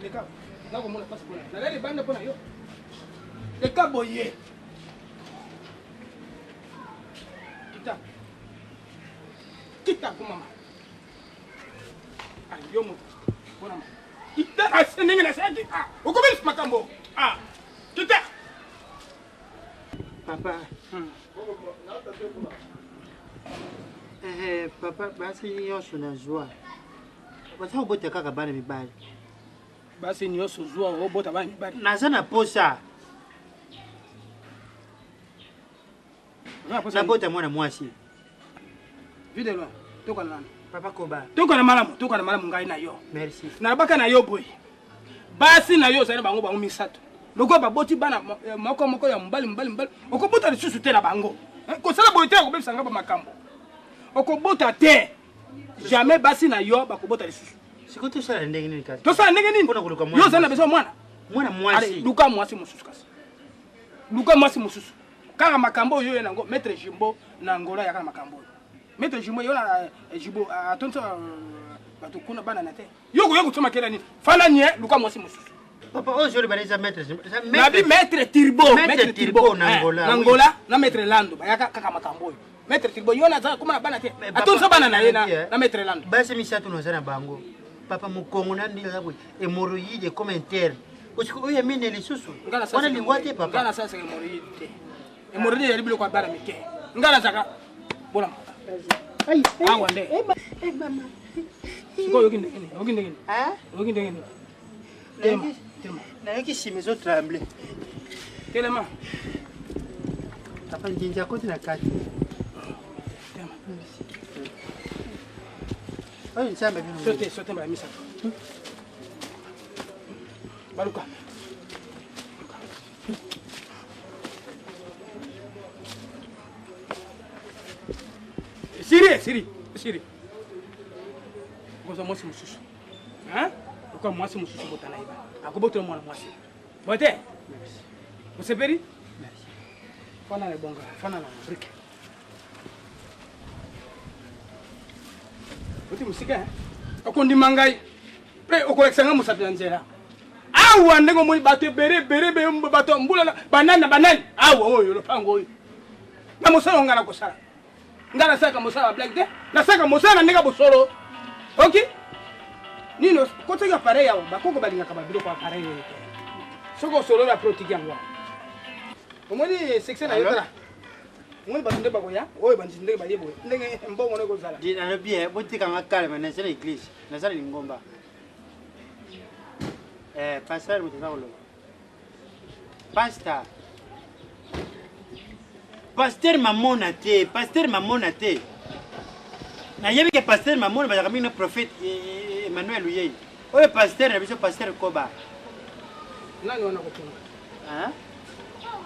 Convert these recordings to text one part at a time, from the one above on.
Les cas. Là, comment on passe pour là? Là, les bandes pour là. Les cas boyés. Kita ko mama. Ayo mo. Bona mama. Kita asenenge na sadi. Ah, ukobe makambo. Ah. Kita. Papa. Papa basi nyosho na jua. Basi ubote kaka bana mibali. Basi nyosho jua ubota bana mibali. Nazana posa. Na bota mwana mwasi. Videlo. Toka na nani? Papa Koba. Toka na malamu ngai na yo. Merci. Na baka na yo boy. Basi na yo zana bango bango misato. Loko ba boti bana moko ya mbali. Okobota lisusu te na bango. Ko sala boy te ko bebisa ngaba makambo. Okobota te. Jamais basi na yo bakobota lisusu. Siko to sala ndenge nini kazi? To sala ndenge nini? Mpona kuluka mwana. Yo zana beso mwana. Mwana mwasi. Ale luka mwasi mususu kasi. Luka mwasi mususu. Kaka makambo yo nango maître Jimbo na Angola ya kaka makambo. Maître Jimbo yo na Jimbo atonto batukuna bana na te. Yo kusoma kela nini? Fana nye luka mwasi mususu. Papa ojo baliza maître Jimbo. Nabi maître Turbo na Angola. Na Angola na maître Lando ba ya kaka makambo yo. Maître Turbo yo na za kuma bana te. Atonto bana na ye na maître Lando. Basi misatu no zana bango. Papa mukongo na ndila bwe hémorroïde comme interne. Osiko oya mine lisusu. Wana liwate papa. Ngala sasa hémorroïde. Hémorroïde ya libilo kwa bara mike. Ngala zaka bola. Ai, wande. Mama. Siko yokinde gini. Ah? Yokinde gini. Telema. Na yaki simezo tremble. Telema. Papa njinja koti na kati. Telema. Oye nsamba bino. Sote mbala misa. Baluka. Siri. Goza mwasi mususu. Hein? Uko mwasi mususu botana iba. Akoboto mwana mwasi. Bote. Useperi? Merci. Fana le bonga, fana la brique. Bote musika hein? Okondi mangai. Pre okolexanga musapya nzela. Awa ndenge moni bato bere bato mbula banana. Awa oyo lopango oyo. Na musala ngana kosala. Ngana saka musala black de. Na saka musala ndenge bosolo. OK? Nino koteka pareil awa bakoko balinga kababilo kwa pareil. Soko solo la protiki yango. Omoni section na yotara. Omoni batunde bakoya. Oyo bandinde bayebo. Ndenge mbongo ne kozala. Dina no bien, botika ngakale na sala église. Na sala lingomba. Pasteur Mutazalo. Pasteur mamona te. Na yebi ke pasteur mamona ba kamina prophète Emmanuel Uyei. Oye pasteur na biso pasteur Koba. Nani wana kutunga? Hein?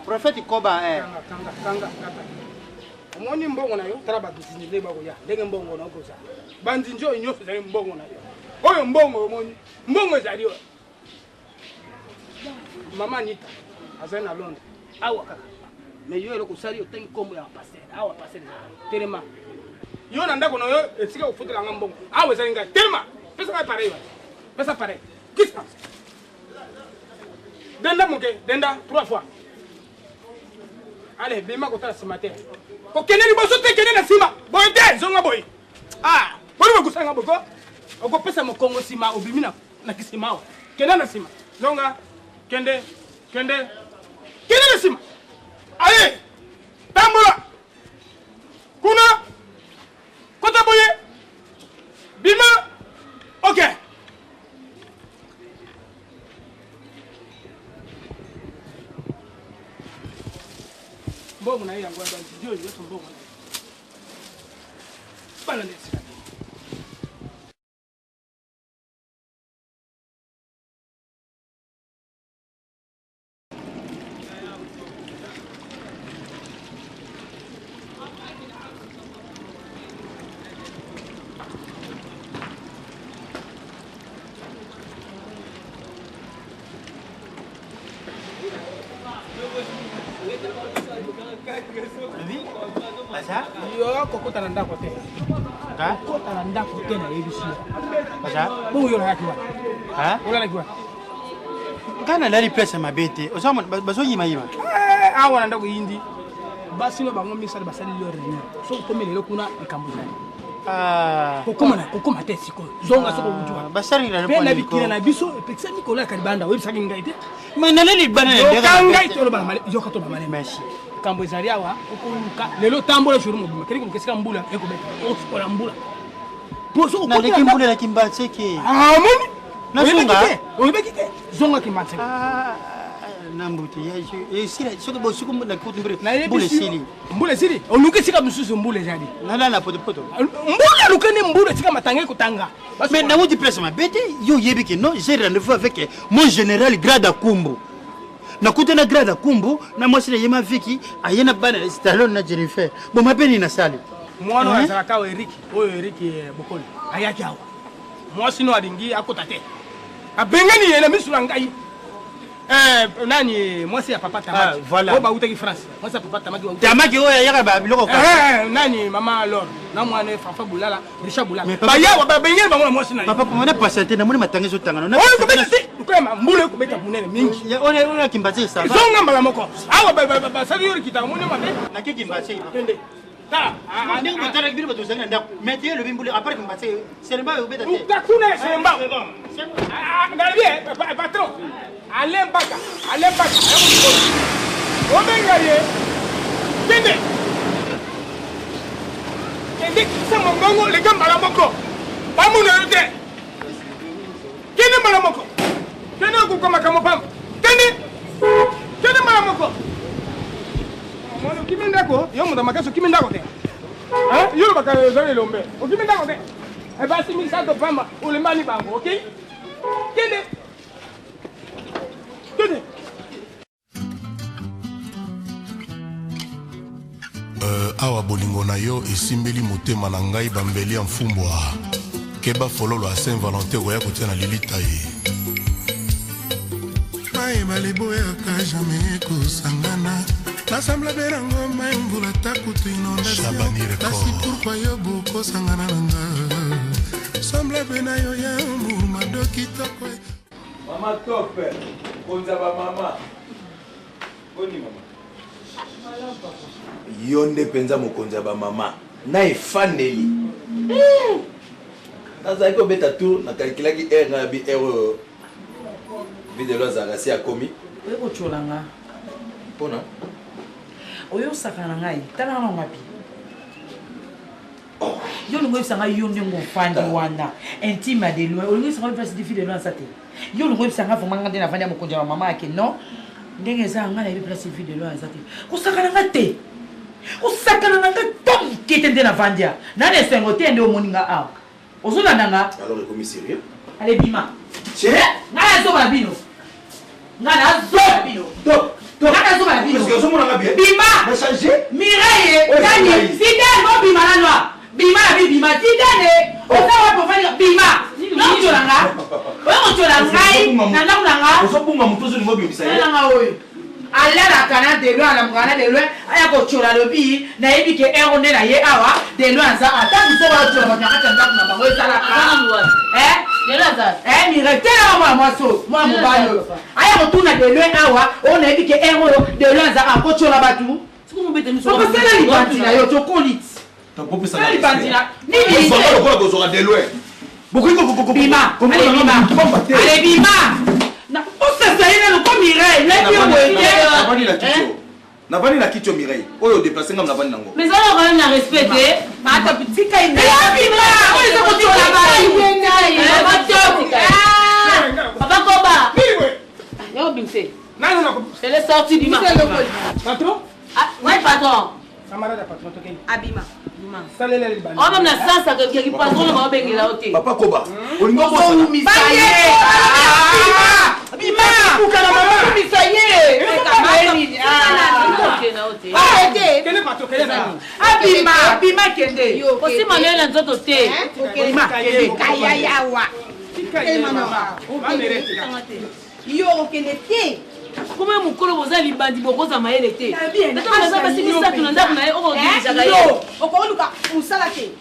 Prophète Koba Kanga. Omoni mbongo na yo tara ba bisinile bakoya. Ndenge mbongo na koza. Bandinjo nyoso za mbongo na yo. Oyo mbongo omoni. Mbongo ezali yo. Mama Nita, azana Londres. Awa kaka. Mais yo eloko sali otengi kombo ya pasteur. Awa pasteur. Telema. Yo na ndako na yo esika ofutela ngambongo. Awa ezali ngai. Telema. Pesa ka pareil. Pesa pareil. Kisa. Denda 3 fois. Allez, bima kota ce matin. Ko keneni boso te keneni sima. Boy te zonga boy. Ah, boli bakusanga boko. Oko pesa mokongo sima obimina na kisima. Kenana sima. Zonga Kende na sima. Allez, tambola. Kuna. Kota boye. Bima. OK. Mbongo na yangu ndo ndio yote mbongo. Bana nesi. Asa? Yo kokota na ndako te. Ka? Kokota na ndako te na yebisi. Asa? Bongo yo na kiwa. Ha? Ola na kiwa. Kana lali place ma bete. Osama bazo yima yima. Awa nanda ko yindi. Basi no bango misali basali yo réunion. So ko melelo kuna ikambuzani. Kokoma tesi ko. Zonga soko bujua. Basari na Pena bikira na biso epekisa Nicolas Kalibanda we bisaki ngaite. Mais naleli bana yo kangai tolo bana mali yo kato bana merci. Kambo ezali awa okuluka lelo tambola jour mobima keri ko kesika mbula ekobeta. Oskola mbula. Poso na leki mbula la kimbatseke. Moni. Na zonga. Oyebeki ke. Zonga kimbatseke. Nambuti ya sila soko bo soko na kutu mbule mbule sili oluke sika mususu mbule jadi nala poto mbule lukene mbule sika matange kutanga mais na wodi place ma bete yo yebiki non j'ai rendez-vous avec mon général Grada Kumbu na kutana Grada Kumbu na moi sila yema viki ayena bana stallone na Jennifer bo mapeni na sali mwana wa Zaraka Eric oyo Eric Bokoli ayaki awa moi sino adingi akotate abengani yena misula ngai nani moi c'est papa Tamaki voilà oh ba utaki France moi c'est papa Tamaki oya yaka ba biloko ka nani mama alors na mwana Fafa Bulala Richard Bulala ba ya ba bengel ba moi c'est nani papa mwana patienter na moni matangezo tangana na oh kubeti ukema mbule kubeta munene mingi ona kimbaze ça va zonga mbala moko awa ba sali yori kitaka moni mabe na kimbaze tende ta ndingo batara bilo batozanga ndako metie le bimbule après kimbaze seremba ubeta te utakuna seremba ngalibie patron Allez baka. Omengaye. Kende. Kende kisa mongongo le gamba la moko. Pamuna yote. Kende mala moko. Kende ko kama kama pam. Kende mala moko. Mono kiminda ko, yo muda makaso kiminda ko te. Yo baka zale lombe. O kiminda ko te. E basi mi sa do pamba, o le mani bango, okay? Kende. Awa bolingo na yo esimbeli motema na ngai bambeli ya mfumbwa keba fololo a Saint-Valentin oya kotia na lilita ye mayeba leboyaka jamai kosangana nasambla be nango mai mvula takutu inondation kasi pourkui yo bokosangana na nga sambla be na yo ya mbuma dokitoko Mama top, konza ba mama. Boni mama. Yonde penza mokonza ba mama. Na efandeli. Naza ko beta tour na calcula ki na bi vidéo za gasi akomi. Oyo cholanga. Pona. Oyo sakana ngai, tana na ngapi. Yo ngo bisanga yonde ngo fandi wana. Intime de loin. Oyo bisanga place de fille de loin sate. Yo ngo bisanga vraiment ngande na fandi amukonja wa mama yake non. Ndenge za ngana ile place de fille de loin sate. Kusakana ngate. Kusakana ngate tom kitende na fandia. Na ne sengo tende o moninga a. Ozula nanga. Alors le commissaire sérieux? Allez bima. Che? Ngana zo ba bino. Ngana zo bino. Ngana zo ba bino. Parce que zo mona bien. Bima. Na changer? Mireille, Dani, Fidèle, non bima la noix. Bima la bima, Fidèle. On va pour faire bima. Non tu l'anga. On tu l'anga. Na na l'anga. On s'en bomba mutozo ni mobi bisa. Na nga oyo. Alla la kana de loin la mwana de loin. Aya ko chola lobi na yebi ke erone na ye awa de loin za ata biso ba chola na kata ndako na bango ezala ka. Mireille, tellement moi so, moi mon balo. Aya ko tuna de loin awa, on yebi ke erone de loin za ko chola batu. Pourquoi c'est là l'ibandina yo chocolit? T'as pas pu ça. C'est l'ibandina. Ni ni. On va le voir qu'on sera de loin. Beaucoup Bima. Allez Bima. Allez Bima. Na on se fait là comme Mireille, là bio na bani la kicho. Na bani la kicho Mireille. Oyo déplacer ngam na bani nango. Mais ça quand même la respecter. Ma ta petite caille. Bima, on est sorti là-bas. Papa Koba. Yo Bimse. Nani na ko? Elle est sortie Bima. Patron? Ah, ouais patron. Camarade patron to keni. Abima. Salele le bani. On même la sens que qui patron le va bengi la hôtel. Papa Koba. Olingo Oh, bossa. misaye. Bima. Kuka na mama. Misaye. Arrêtez. Kene patron kene nani? Bima kende. Yo, aussi manuel en zoto te. Bima kende. Kaya yawa. Yo kende te. Comment mukolo boza libandi bokoza mayele te. Natoka za basi misatu na ndaku na ye oko dirija Yo, yo. okoluka musala te.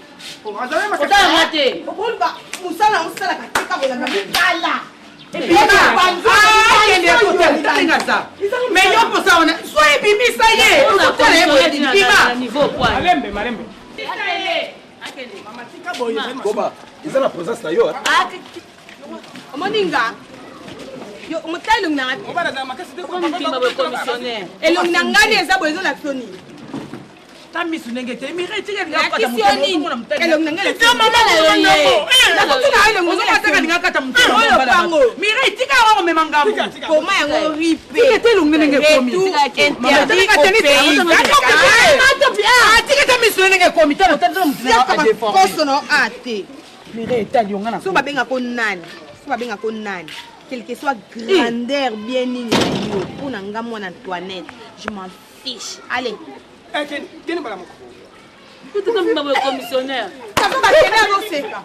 Ota mate. Okoluka musala ka tika bola na kala. Bima. akende akotalinga za mais yo posa ona so ebimisa ye okotala ye bima Malembe, malembe. Koba, ils ont la présence d'ailleurs. Omoninga. Yo mutalo na ngapi? Obala za makasi de ko commissionnaire. Elongi na ngani eza bozo la soni. tamisu nenge te mire tika nga kata Elongi na ngani. te mama na kutuna elongi nga kata nga kata mutelo pango. mire tika wa mema ngambo Koma yango ripe. tika te elongi nenge komi tika tamisu nenge komi tala tala mutelo a défendre Koso no ate. mire etali onga na So babenga ko nani? So babenga ko nani? Quelle que soit grandeur bien nini na yo pour na nga mwana Antoinette, je m'en fiche. Allez. Eh, tiens, bala moko. Tout comme ma commissionnaire. Ça va tenir dans ce cas.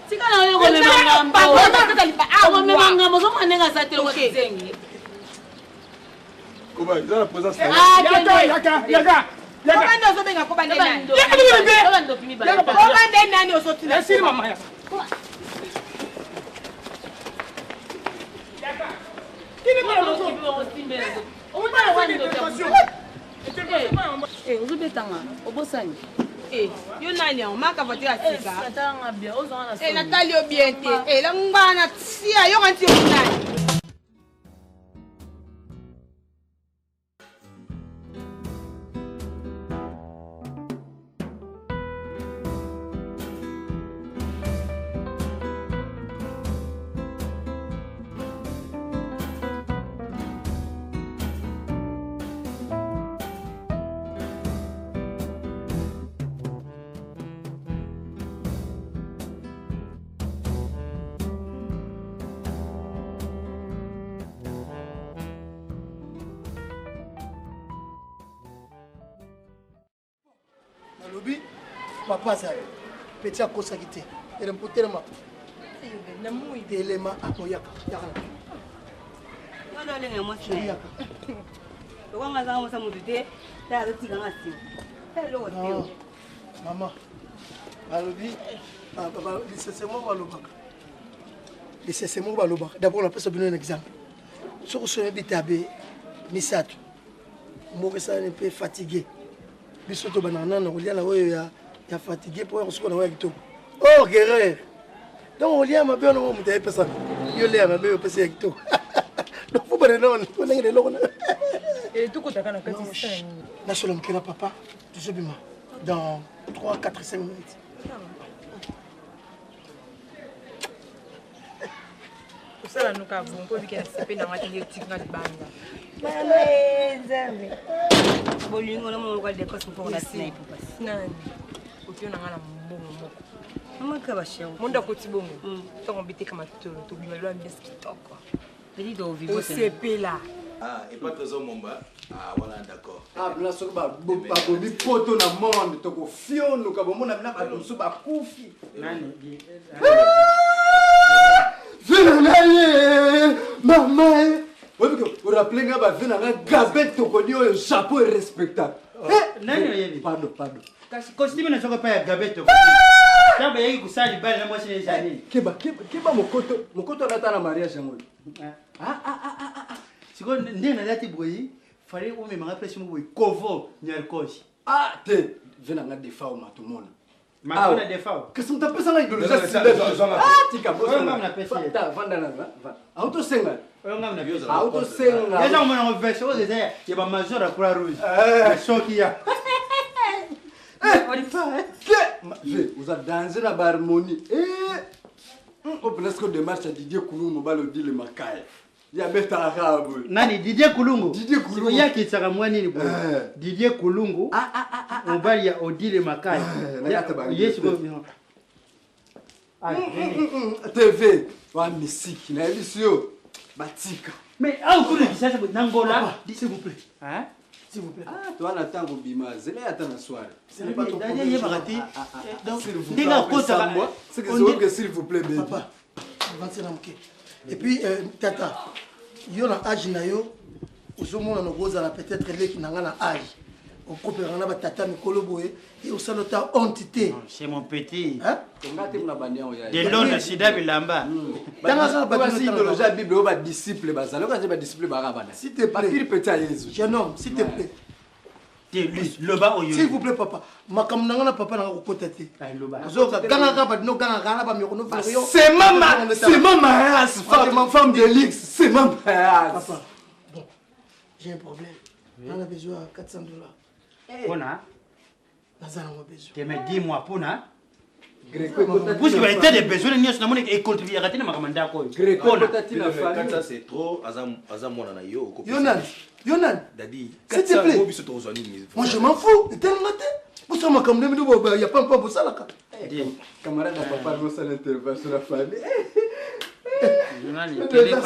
Tika na yo ko me mangamba. Ko me mangamba so manenga sa telo ko tsengi. Koba, ils ont la présence d'ailleurs. Yaka. Comment nous benga ko bande nani? Yaka fini ba. Ko bande nani osoti na Merci maman. Kini bala moko. Uzubetanga obosani. Yo nani on maka voiture asika. Atanga bien ozanga na. Nathalie yo bien te. La ngana tia yo kanti yo nani. Lobi, papa ça. Petit à cause qui et le potelema. Na mui. Telema akoyaka. Yaka. Wala lenga mwasi na yaka. Wanga za mwasa mudute, ta tika ngasi. Hello tio. Maman. Alobi, papa, c'est moi balobaka. C'est moi balobaka. D'abord on a pas besoin d'un exemple. Sur ce bitabé misato. Moi ça un peu fatigué. Bisoto banana na olia na oyo ya fatigué pour on se connaît avec toi. Oh guerrier. Donc olia ma bien no mutaye pesa. Yo le ma bien pesa avec toi. Donc faut pas non on ngene lokona. et tout kotaka na kati ça Là sur le mkena papa, tu sais bien. Dans 3 4 5 minutes. kusala nuka bongo bikena sepe na ngati nge tika libanga Nzambe. Bolingo na mo kwa dekos mpo na snipe pas. nani ukiona ngana mbongo moko Mama ka basho. monda koti bongo tongo biteka matolo to bimalwa mbeski kitoko Petit do vivo c'est. osepela Ah, et pas trésor Momba. Ah, voilà, d'accord. Ah, là sur ba boni poto na monde to ko fiono ka bomona bina ba so ba kufi. Nani? Vina naye mama. Oui, vous rappelez nga ba vina nga gabet to ko dio chapeau respectable. Nani oyebi? Pardon. Kasi costume na soko pa ya gabeto. Tamba yeki kusali bali na mwasi ni jani. Keba mokoto na na mariage yango. Siko ndena lati boyi, fallait o me manga pression boyi kovo nyarkoshi. Ah, te vina nga defa o matumona. Makona defao. Kasi mtapesa nga idolo Non, sasa. Ah, tika boss. Oyo ngam na pesa. Ta vanda na. Auto senga. Oyo ngam na bioza. Auto senga. Deja mwana ngo verse o deja ya ba major a Croix Rouge. Shoki ya. Vous avez dansé la harmonie. On peut laisser démarche à Didier Koulou, mon bal dit le macaille. Il y a bête arabe. Nani Didier Kulungu? Didier Kulungu. Siko yaki tsaka mwani ni boy. Didier Kulungu. Mobali ya Odile Makai. Yes go. TV. Wa musique. Na émission. Batika. Mais ah vous le kisasa Nangola, s'il vous plaît. Hein? S'il vous plaît. Ah, toi na tango bima. Zele ya tana soirée. Ce n'est pas ton problème. Donc, s'il vous dinga plaît. kota Moi, c'est que s'il vous plaît, baby. Papa. Avancez na mke. Et puis tata, yo na âge na yo, ozomona no goza na peut-être leki na nga na âge. On coopère na batata mikolo boye et au salota entité. C'est mon petit. Hein? De Londres sida bilamba. Dans Parce que idéologie la Bible ba disciple bazalo quand ba disciple barabana. S'il te plaît. Papir petit à Jésus. Jeune homme, s'il te plaît. S'il vous plaît papa. Makam nanga papa na ko tete. Loba. Zoka ganga ba no ganga ba mi ko no fero. C'est ma race, femme de luxe, c'est ma race. Papa. Bon. J'ai un problème. On a besoin de $400. Pona. Tu me dis moi Pona. Vous avez des besoins de contribuer à la commande. Ça c'est trop. Yonan. Dadi. S'il te plaît. Moi je m'en fous. Vous savez comme il n'y a pas pour ça là. Camarade n'a pas parlé de l'intervention de la famille.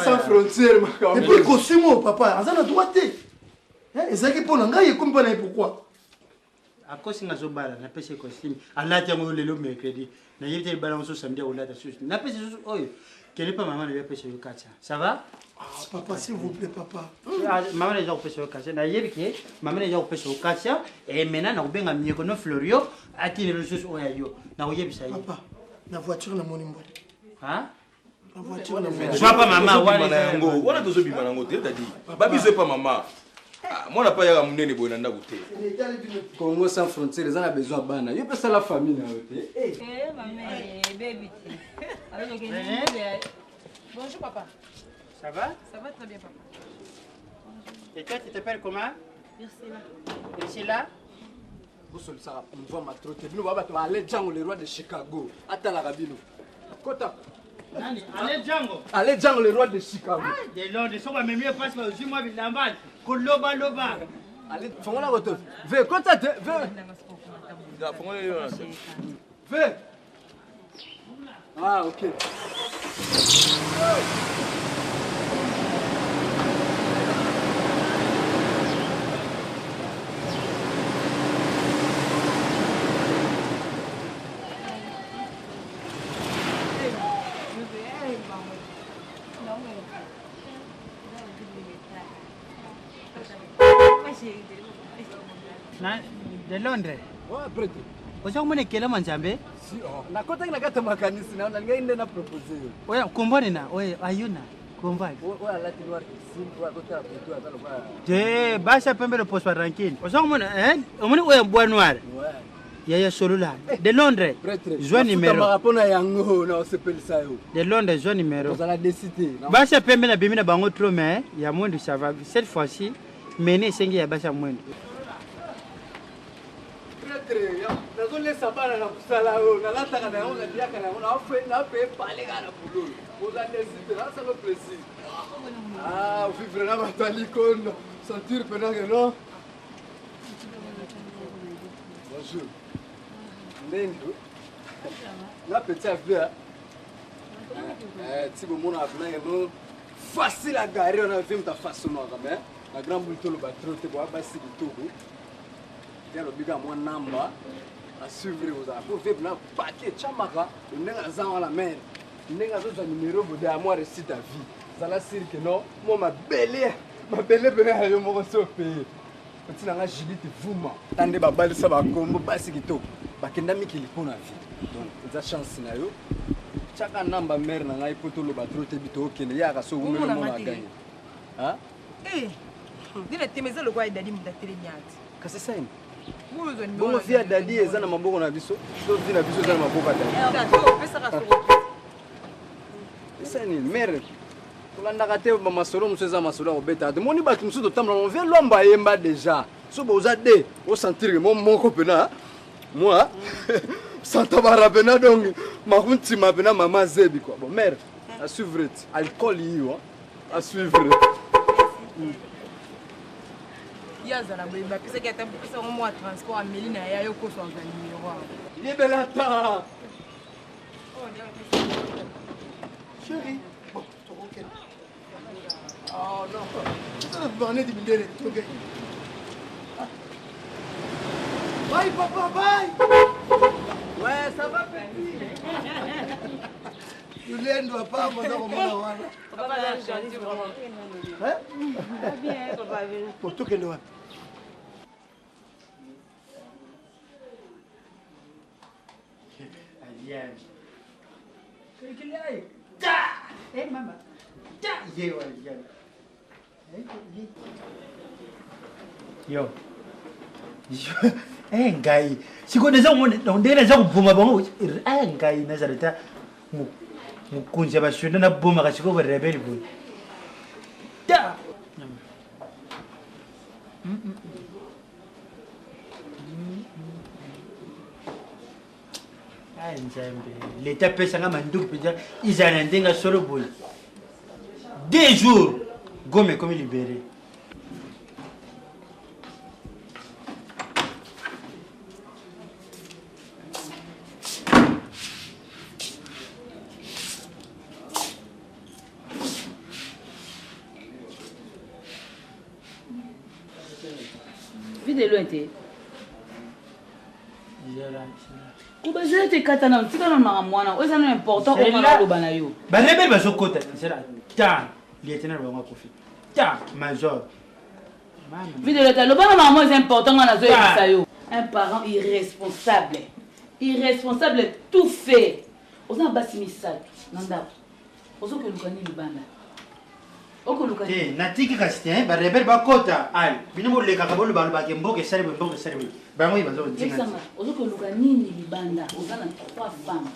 Sans frontières, ma camarade. Et puis, costume, papa, on a droité. Et ça qui pour l'enga, il est comme pourquoi. À cause de la balle, on a pêché costume. À la terre, on le mercredi. On a eu des balances au samedi, on a pêché. On a pêché. Quelle est pas maman, on a pêché le katia. Ça va? Papa, s'il vous plaît, papa. Maman a déjà pêché le katia. On a eu que maman a déjà pêché le katia. Et maintenant, on a bien amené qu'on a Florio. À qui les ressources au yayo. On a eu ça. Papa, la voiture n'a mon numéro. Hein? La voiture n'a mon numéro. Sois pas maman. On a besoin de maman. T'as dit. Babi, c'est pas maman. Moi, on n'a pas eu à mener les bonnes goûter. Congo sans frontières, ils ont besoin de bana. Il peut ça la famille. Bonjour papa. Ça va? Ça va très bien papa. Et toi, tu t'appelles comment? Merci là. Vous sollicitez ça, on voit ma trotte. Nous allons aller Django, le roi de Chicago. Attends la rabino. Kota. Allez Django. Allez Django, le roi de Chicago. De Londres, ils sont même mieux parce que je moi bilamba. Koloba loba. Allez, fais-moi la retour. Veux, Kota, veux. Veux. Ah, ok. De Londres. Ouais, prêtre. Vous avez quel manjambe? Si, na kota ina kata makanisi na ngai na proposer. Oya kombone na, oya ayuna. Kombai. Oya lati noir ici, oya kota preto azalo kwa. Je basa pembe le poste ranking. Vous avez omoni oya bois noir. Ouais. Yaya Solula. De Londres. Prêtre. Joie numéro. Marapona yango na osepelisa yo. De Londres, joie numéro. Vous allez décider. Basa pembe na bimina bango trop mais ya mwendo ça va. Cette fois-ci, mener sengi ya basa mwendo. Nazolesa bana na kusala oyo nalataka na yango nadiaka na yango nape pale kaka na bulolo oza deside nasalo précis ovivre na bato ya likondo sentir penake non bonjour ndendo na petit affaire ti bomona apenake no facile à garer on a vu muta fasonaka mais na grand bultolo batrote boa basi kitoko yalobiga mwa namba à suivre aux affaires. Vous venez paquet chamaka, on est à la mer. On est à numéro de à moi récite ta vie. Ça la dire que non, moi ma belle venait à yo mo so pays. Petit nanga Judith Vuma. Tande ba bali sa ba kombo basi kito. Ba kenda mikili pona vie. Donc za chance na yo. Chaka namba mer na ngai poto lo ba trote bito okende ya ka so wo melo mo na gagner. Hein? Eh. Dile temeza lo kwa idadi mudatele nyati. Kasi ça bongo via dadi eza na maboko na biso so via na biso eza na maboko ya dadi esa nini mere tolandaka te bamasolo mosusu eza masolo ya kobeta te moni bato mosusu totambola on vient lomba yemba déjà so boza de osentir ke mo moko mpena moi santabara pena donc makuntima pena mama zebi quoi bon mere à suivre alcool yiwa à suivre yazala boye bapesaki ata bopesa ngo mwa transport ameli na ya yo koso aza numéro awa yebela ta Chérie, bon, tu es ok. Oh non, ça va venir diminuer. Ok. Bye papa, bye. Ouais, ça va petit. Julien ne doit pas avoir un papa là gentil vraiment. Hein? Bien, papa. Pour tout que nous. walijana. Kile ta. Mama. Ta ye walijana. Yo. Ngai. Sikoneza ngone za kubhuma bango. Ngai nazareta. Mukunja bashona na bhuma kashiko rebeli boy. Ta. L'État peut s'en manduc peut-être ils en ont un solo boule. 2 jours gomme comme libéré. Vide loin te. Kubazela te katana tika na mwana oza na important o mwana lo bana yo ba rebel ba sokota sera ta lieutenant ba kofi ta major vide le ta lo bana mama c'est important na zo yisa yo un parent irresponsable tout fait oza basi misatu nanda ozo ke lukani libanda oko lukani natiki kasite ba rebel ba kota al bino le kakabolo ba ke mboke sare bango ibazo ndinga ozo ke lukani libanda oza na 3 femmes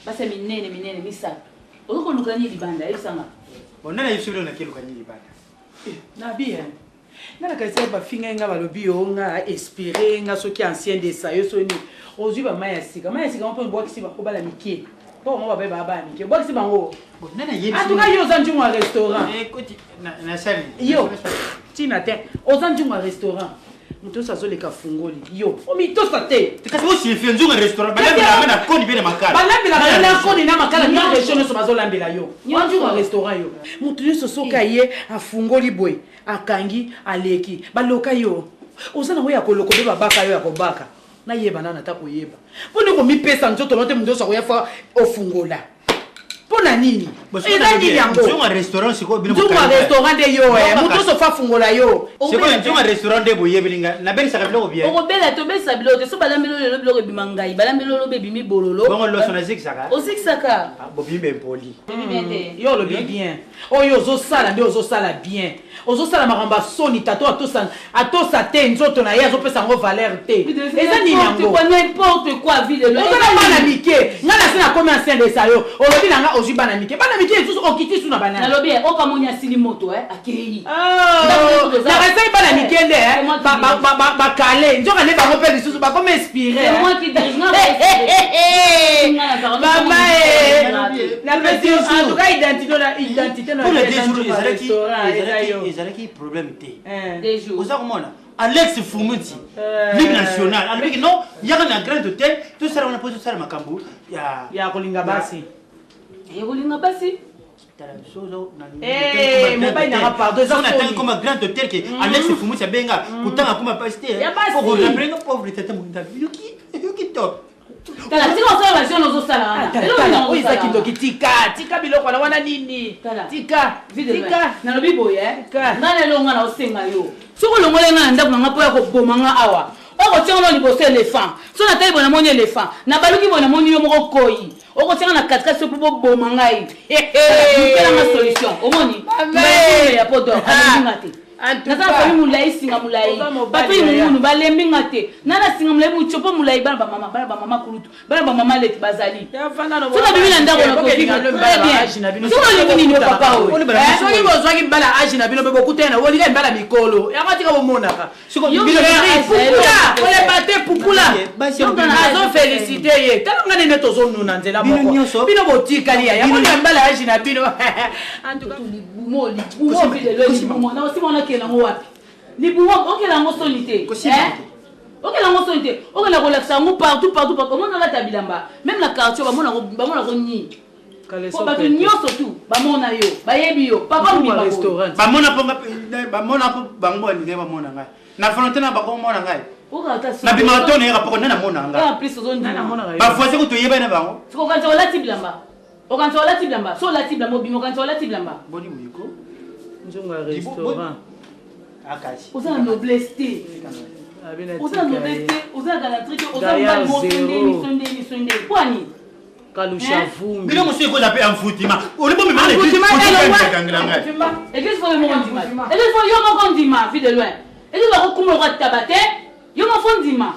basi minene misatu ozo ke lukani libanda esanga onana yisubiro na ke lukani libanda na bien nana kaisa ba finga nga balobi yo nga espérer nga soki ancien de ça yo soni ozu ba maya sika on peut boire kisi ba ko bala mikie po mo ba ba mikie boire kisi bango nana yebi en tout cas yo zanju un restaurant écoute na sali yo tina te ozanju un restaurant muto sazo le kafungoli yo o mito sate kasi wo si fi nzunga restaurant balambela na koni bene makala balambela na koni na makala ni région so bazo lambela yo onju un restaurant yo muto so soka ye afungoli boy akangi aleki baloka yo ozana ho ya koloko be babaka yo ya kobaka na yeba nana ta koyeba pone ko mi pesa nzoto note mundo so ko yafa ofungola pona nini eza nini yango nzunga restaurant siko bino nzunga restaurant de yo mundo so fa fungola yo siko nzunga restaurant de boye bilinga na beli saka biloko bien okobela to besa biloko so balambelo lelo biloko bimangai balambelo lo bebi mi bololo bongo lo sona zigzaka ozigzaka bobimbe poli yo lo bien oyo zo sala nde ozo sala bien ozo sala maramba soni tato atosa te nzoto na ye azopesa ngo valeur te eza nini yango n'importe quoi vide lo ozala bana mike nga na se na komi ancien de sa yo olobi na nga ozwi bana mike susu okiti su na banani nalobi okamoni asili moto akei nakasai bana mike nde bakale nzoka nde bango mpe lisusu bakomi inspire mama na pesi en tout cas identité na ezalaki problème te oza komona Alex Fumuti Ligue nationale alobiki non yaka na grand hôtel tout ça on a posé ça makambo ya kolinga basi mobile n'a pas pardon ça on attend comme un grand hôtel que Alex Fumuti abenga kutanga kuma pasteur pour rappeler nos pauvres tata munda yuki top tala tika osala version ozosala wana oyo eza kindoki tika biloko na wana nini tika nalobi boye nga lelo nga na osenga yo soki olongoli nga na ndako na nga mpo ya koboma nga awa okotianga no liboso éléphant so natali boye namoni éléphant na baluki boye namoni yo moko koyi okotianga na katikati so mpo boboma ngai mopelanga solution omoni ya po dor alinga te naza fami mulai singa mulai papi munu balembi ngate nana singa mulai muchopo mulai bana ba mama kulutu bana ba mama leti bazali sona bibi na ndako na ko bien sona bibi ni papa o soki bozwaki mbala age na bino be bokutena wolile mbala mikolo yakatika bomonaka siko bino ole bate pupula azo félicité ye talanga nene tozonuna nzela moko bino botikali ya yakoni mbala age na bino antuka libumo vide lo libumo na osimona kelango wapi libumo okelango solité okelango solité okela kolakisa yango partout omona kata bilamba même la quartier bamona ko nyi bato nyonso tu bamona yo bayebi yo papa mobima bamona po bango balingai bamona ngai na volonté na bakomona ngai na bimato na rapport na mona ngai bafoise ko toyeba na bango siko kanza olati bilamba so olati bilamba obima kanza olati bilamba boni mwiko nzonga restaurant akashi oza noblesse te oza noblesse te oza galatrique oza mbali mo sonde kwani Kalusha vumbi. Bino monsieur ko l'appelle enfoutiment. O le bon me Église faut le monde dima. Église faut yo mon dima, vie de loin. Église va comme le roi tabaté, yo mon fond dima.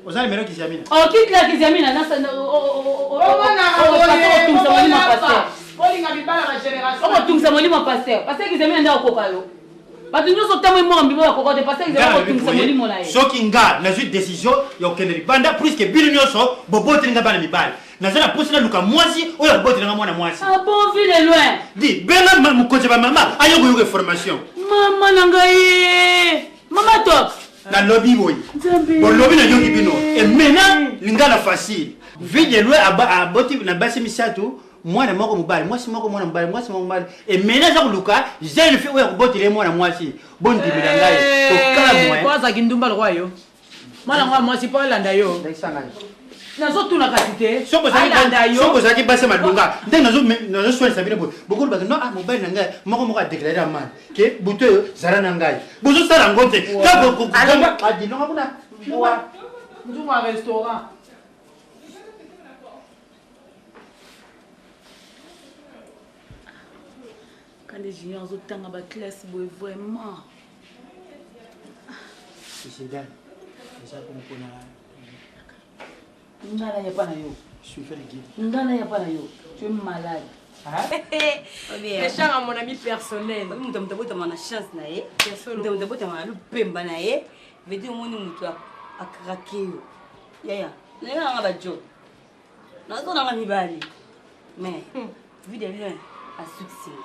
Aux allez qui Zamina. Oh qui là qui Zamina na ça pasteur qui Zamina nda kokalo. Parce que nous sommes tellement morts, mais on va passer Sokinga, na une décision, yo keneli banda plus que billion so, bobo tinga bana mibali. Na zana posina luka mwasi, oyo bobo tinga mwana mwasi. Ah bon, vie de loin. Di, benga mamu kote ba mama, ayo go formation. Mama nangaye. Mama top. Na lobby boy. Bon lobby na yoki bino. Et maintenant, lingala facile. Vie de loin aboti na basi misatu. Moi, je suis mobile, moi, je suis mobile, moi, je suis mobile. Et maintenant, je j'ai le fait où je suis moi, moi, bon, tu me l'as quoi ça qui nous le roi yo? Moi, moi, c'est pas l'andayo. Dans tout la quantité. Si vous avez passé ma longa, nous sommes sabine beaucoup de non, mobile nanga, moi, je déclaré à man. Que bouteille, Zara nangai. Vous êtes à l'angote. Ah, dis non, nous un restaurant. Quand les juniors ont tant à classe, vraiment. C'est bien. C'est ça qu'on connaît. Ndana ya pas na yo. Je suis fait le guide. Ndana ya pas na yo. Tu es malade. Les chants à mon ami personnel. Nous avons d'abord ma chance nae. Nous avons d'abord ma lupemba nae. Veut dire mon nous a craqué. Yaya. N'est pas un badjo. Nous sommes dans la mibali. Mais vu de loin à succès.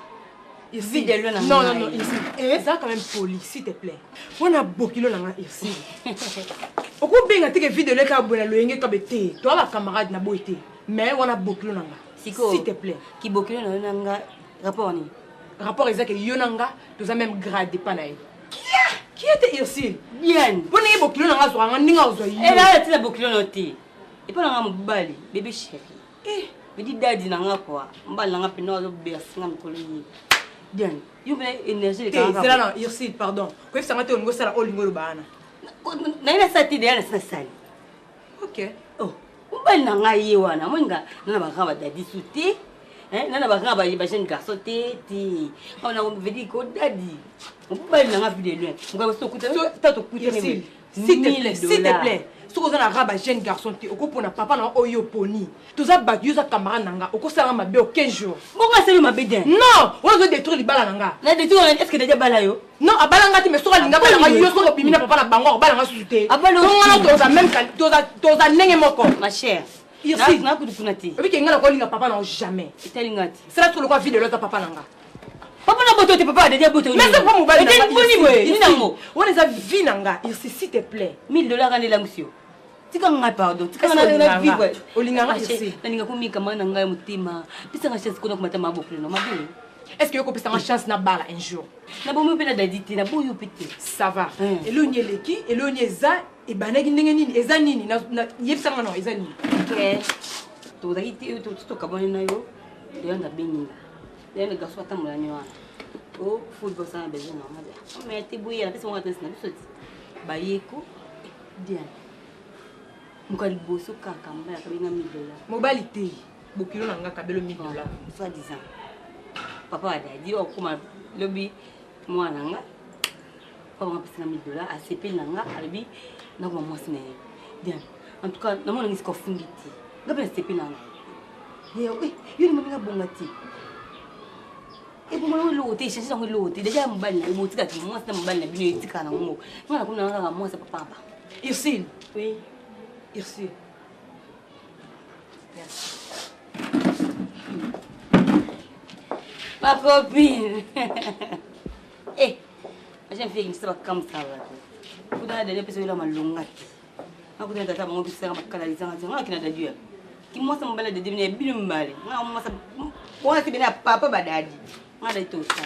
Ici, non, non, non, ici. Ça quand même poli, s'il te plaît. On a beaucoup de gens ici. Au coup bien que tu vidéo le cas bon le yenge kabete. Toi la camarade na boité. Mais on a beaucoup de gens. S'il te plaît. Qui beaucoup de gens rapport ni. Rapport exact que yonanga, tu as même gradé panaï. Qui était ici? Bien. On est beaucoup de gens sur un ninga aux yeux. Et là, tu as beaucoup de gens noté. Et pas dans mon bali, bébé chéri. Me dit daddy nanga quoi. Mbal nanga pino zo bersi ngam koloni. Bien. You mets énergie de c'est là non, ici pardon. Quoi ça m'a été on go sala olingo le bana. Na ina sati de yana sasali. OK. Oh. Mbal nanga yewana mwinga nana bakaba daddy souté. Nana bakaba ba jeune garçon ti. On a veut dire ko daddy. Mbal nanga vie de loin. Mbal so kuta to kuta s'il te plaît. Si vous avez un jeune garçon, vous avez un papa qui est poni. Vous avez un camarade qui est un 15 jours. Pourquoi c'est ma bédin? Non, vous avez détruit les balles. Est-ce que déjà balayo? Non, à balanga, mais sur la ligne, vous avez papa bango, balanga souté. À balanga, vous avez même vous avez moko. Ma chère. Ici, na ku kunati. Et puis qu'il y a un papa non jamais. C'est lingati. C'est là tout le quoi vie de l'autre papa nanga. Papa na boto te papa déjà boto. Mais c'est pas mon bail. On les a vie nanga, ici s'il te plaît. $1000 ngane la monsieur. Tika nga pardon, tika na vivre. Olinganga ici. Na ninga kumika mana ngai mutima. Pisa nga chance kona kumata maboko no mabele. Est-ce que vous avez une chance na bala un jour? Na bomo pena daditi na boyo pete. Ça va. Et le nyeleki, et le nyeza et banagi ndenge nini, eza nini na yebsanga no eza nini. OK. To dagiti to kabone na yo. Yo na beni. Yo na gaso atamula nyoa. Oh, football ça besoin na mabe. Mais te bouiller na pesa mo attention na bisoti. Bayeko. Bien. Mukali boso kaka mbaya kabinga $1000. Mobali te. Bokilo na nga kabelo $1000. Soit disant. Papa a dit au kuma lobby moi nanga. Papa m'a payé $1000 à CP nanga albi na ko mo sine. Bien. En tout cas, na mo ngi ko fungiti. Ngabe CP nanga. Oui, yoni mo nga bongati. Et pour moi le hôtel, chercher dans le hôtel. Déjà mbali le hôtel qui moi c'est mbali na bino etika na ngo. Ngala ko na moi c'est papa. Irsine. Oui. Irsine. Merci. Ma copine. Eh, j'ai fait une histoire comme ça. Vous avez des personnes là malonga. Vous avez des personnes qui sont canalisées. Vous avez des dieux. Qui moi ça me balade de devenir bien mal. Moi ça moi c'est bien papa badadi. Moi d'aller tout ça.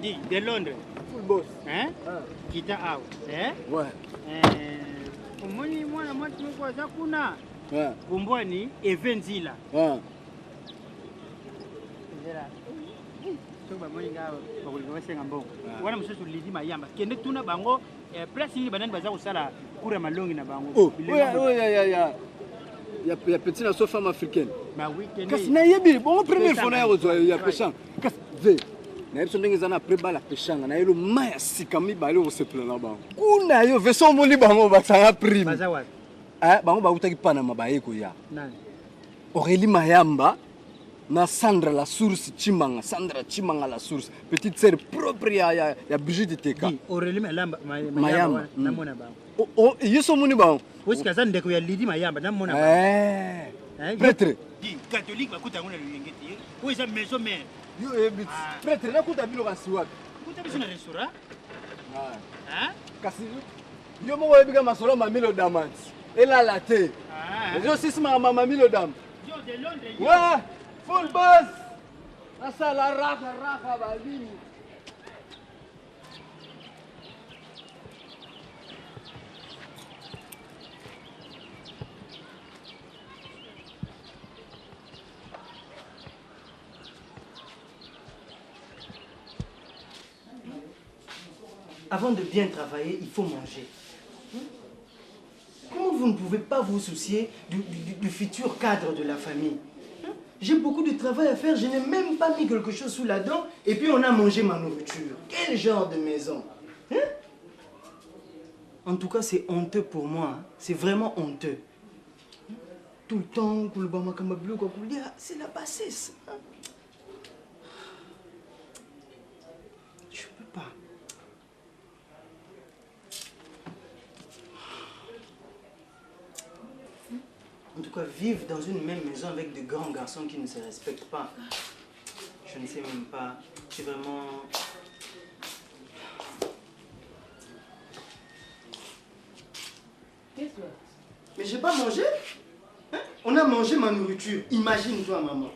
Dis, de Londres. Full boss. Hein? Kita out. Eh? Ouais. Umoni mwana mwatu kwa zakuna. Bombwani et Venzila. Wana mususu lidi mayamba kende tuna bango place ni banani baza kusala kura malongi na bango. Ya petit na so femme africaine. Ma weekend. Kasi na yebi bon première fois na ya pêchant. Kasi ve na yebi sondenge zana preba la pêchanga na yelo maya sikami bale o seple na bango. Kuna yo ve so moni bango batanga prime. Baza wapi? Bango ba utaki pana mabaye ko ya. Nani? Aurélie Mayamba na Sandra la source Chimanga, Sandra Chimanga la source, petite sœur propre ya Brigitte Teka. Aurélie Mayamba na mona ba. Oh, yeso moni ba. Wesi kaza ndeko ya Lidi Mayamba na mona ba. Prêtre. Di catholique ba kuta ngona lingeti. Wo eza maison mère. Yo prêtre na kuta bilo kasi wapi? Kuta biso na restaurant. Kasi yo mo webiga masolo mamilo damanti. Ela la te. Yo sisma mamilo dam. Yo de Londres. Ouais. Full buzz. Asa la raha balini. Avant de bien travailler, il faut manger. Comment vous ne pouvez pas vous soucier du futur cadre de la famille? J'ai beaucoup de travail à faire, je n'ai même pas mis quelque chose sous la dent et puis on a mangé ma nourriture. Quel genre de maison? En tout cas, c'est honteux pour moi. C'est vraiment honteux. Tout le temps, c'est la bassesse. Je peux pas. En tout cas, vivre dans une même maison avec de grands garçons qui ne se respectent pas, je ne sais même pas. C'est vraiment... Qu'est-ce que Mais j'ai pas mangé. Hein? On a mangé ma nourriture. Imagine-toi, maman.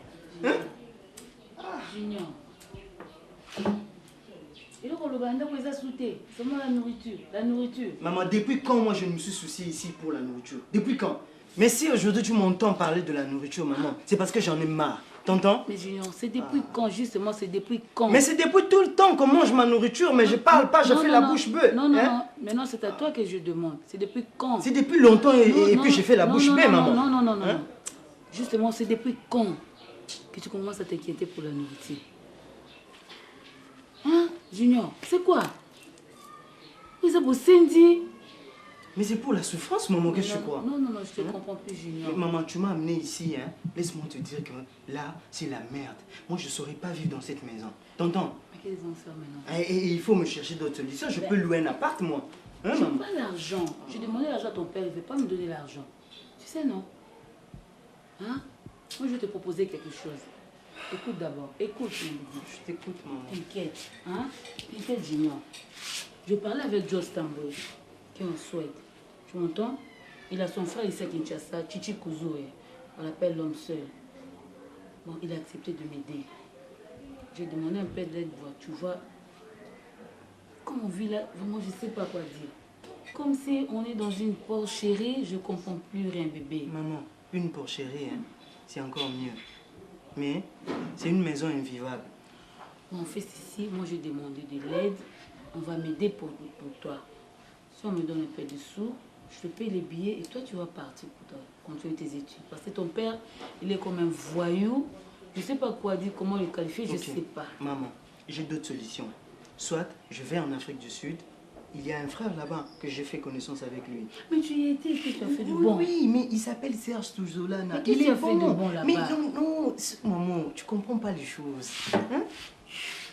Hein? Junior. Et donc, le banda vous a sauté. C'est moi la nourriture. La nourriture. Maman, depuis quand moi je me suis soucié ici pour la nourriture? Depuis quand? Mais si aujourd'hui tu m'entends parler de la nourriture, maman, c'est parce que j'en ai marre. T'entends? Mais Junior, c'est depuis quand justement? C'est depuis quand? Mais c'est depuis tout le temps qu'on mange ma nourriture, mais je parle pas, je fais la bouche bée. Non, non, maintenant c'est à toi que je demande. C'est depuis quand? C'est depuis longtemps et puis j'ai fait la bouche bée, maman. Non. Justement, c'est depuis quand que tu commences à t'inquiéter pour la nourriture? Hein, Junior, c'est quoi? Vous avez Cindy? Mais c'est pour la souffrance, maman, qu'est-ce que tu crois? Non, je te comprends plus, Junior. Mais maman, tu m'as amené ici, hein. Laisse-moi te dire que là, c'est la merde. Moi, je ne saurais pas vivre dans cette maison. T'entends? Mais qu'est-ce qu'on fait maintenant? Et il faut me chercher d'autres solutions. Je peux louer un appart, moi. Hein, je maman? n'ai pas l'argent. J'ai demandé l'argent à ton père, il ne veut pas me donner l'argent. Tu sais, non? Hein? Moi, je vais te proposer quelque chose. Écoute d'abord. Écoute, mon bébé. Je t'écoute, maman. T'inquiète. Hein? T'inquiète, Junior. Je parlais avec Joe Stamboy, qui est en Suède. Tu m'entends? Il a son frère ici à Kinshasa, Chichi Kouzoé. On l'appelle l'homme seul. Bon, il a accepté de m'aider. J'ai demandé un peu d'aide, tu vois. Comme on vit là, vraiment, je ne sais pas quoi dire. Comme si on est dans une porcherie, je ne comprends plus rien, bébé. Maman, une porcherie, hein, c'est encore mieux. Mais c'est une maison invivable. Mon fils ici, moi j'ai demandé de l'aide. On va m'aider pour toi. Si on me donne un peu de sous, je te paye les billets et toi tu vas partir pour continuer tes études. Parce que ton père, il est comme un voyou. Je ne sais pas quoi dire, comment le qualifier, je ne sais pas. Maman, j'ai d'autres solutions. Soit je vais en Afrique du Sud. Il y a un frère là-bas que j'ai fait connaissance avec lui. Mais tu y étais, qu'est-ce que tu as fait de bon? Oui, mais il s'appelle Serge Touzolana. Qu'est-ce que tu as fait de bon là-bas? Mais non, maman, tu comprends pas les choses. Hein?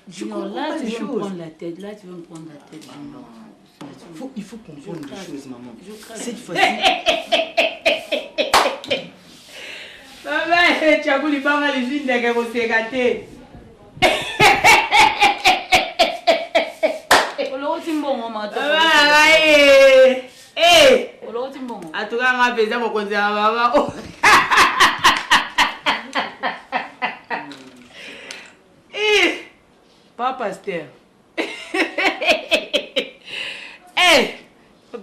Là, tu veux me prendre la tête. Là, tu veux me prendre la tête. Non. Il faut comprendre les choses, maman. Cette fois-ci... Maman, tu as voulu pas mal les unes de vous s'est gâté. En tout cas, on a besoin de me conduire à maman. Pas pasteur.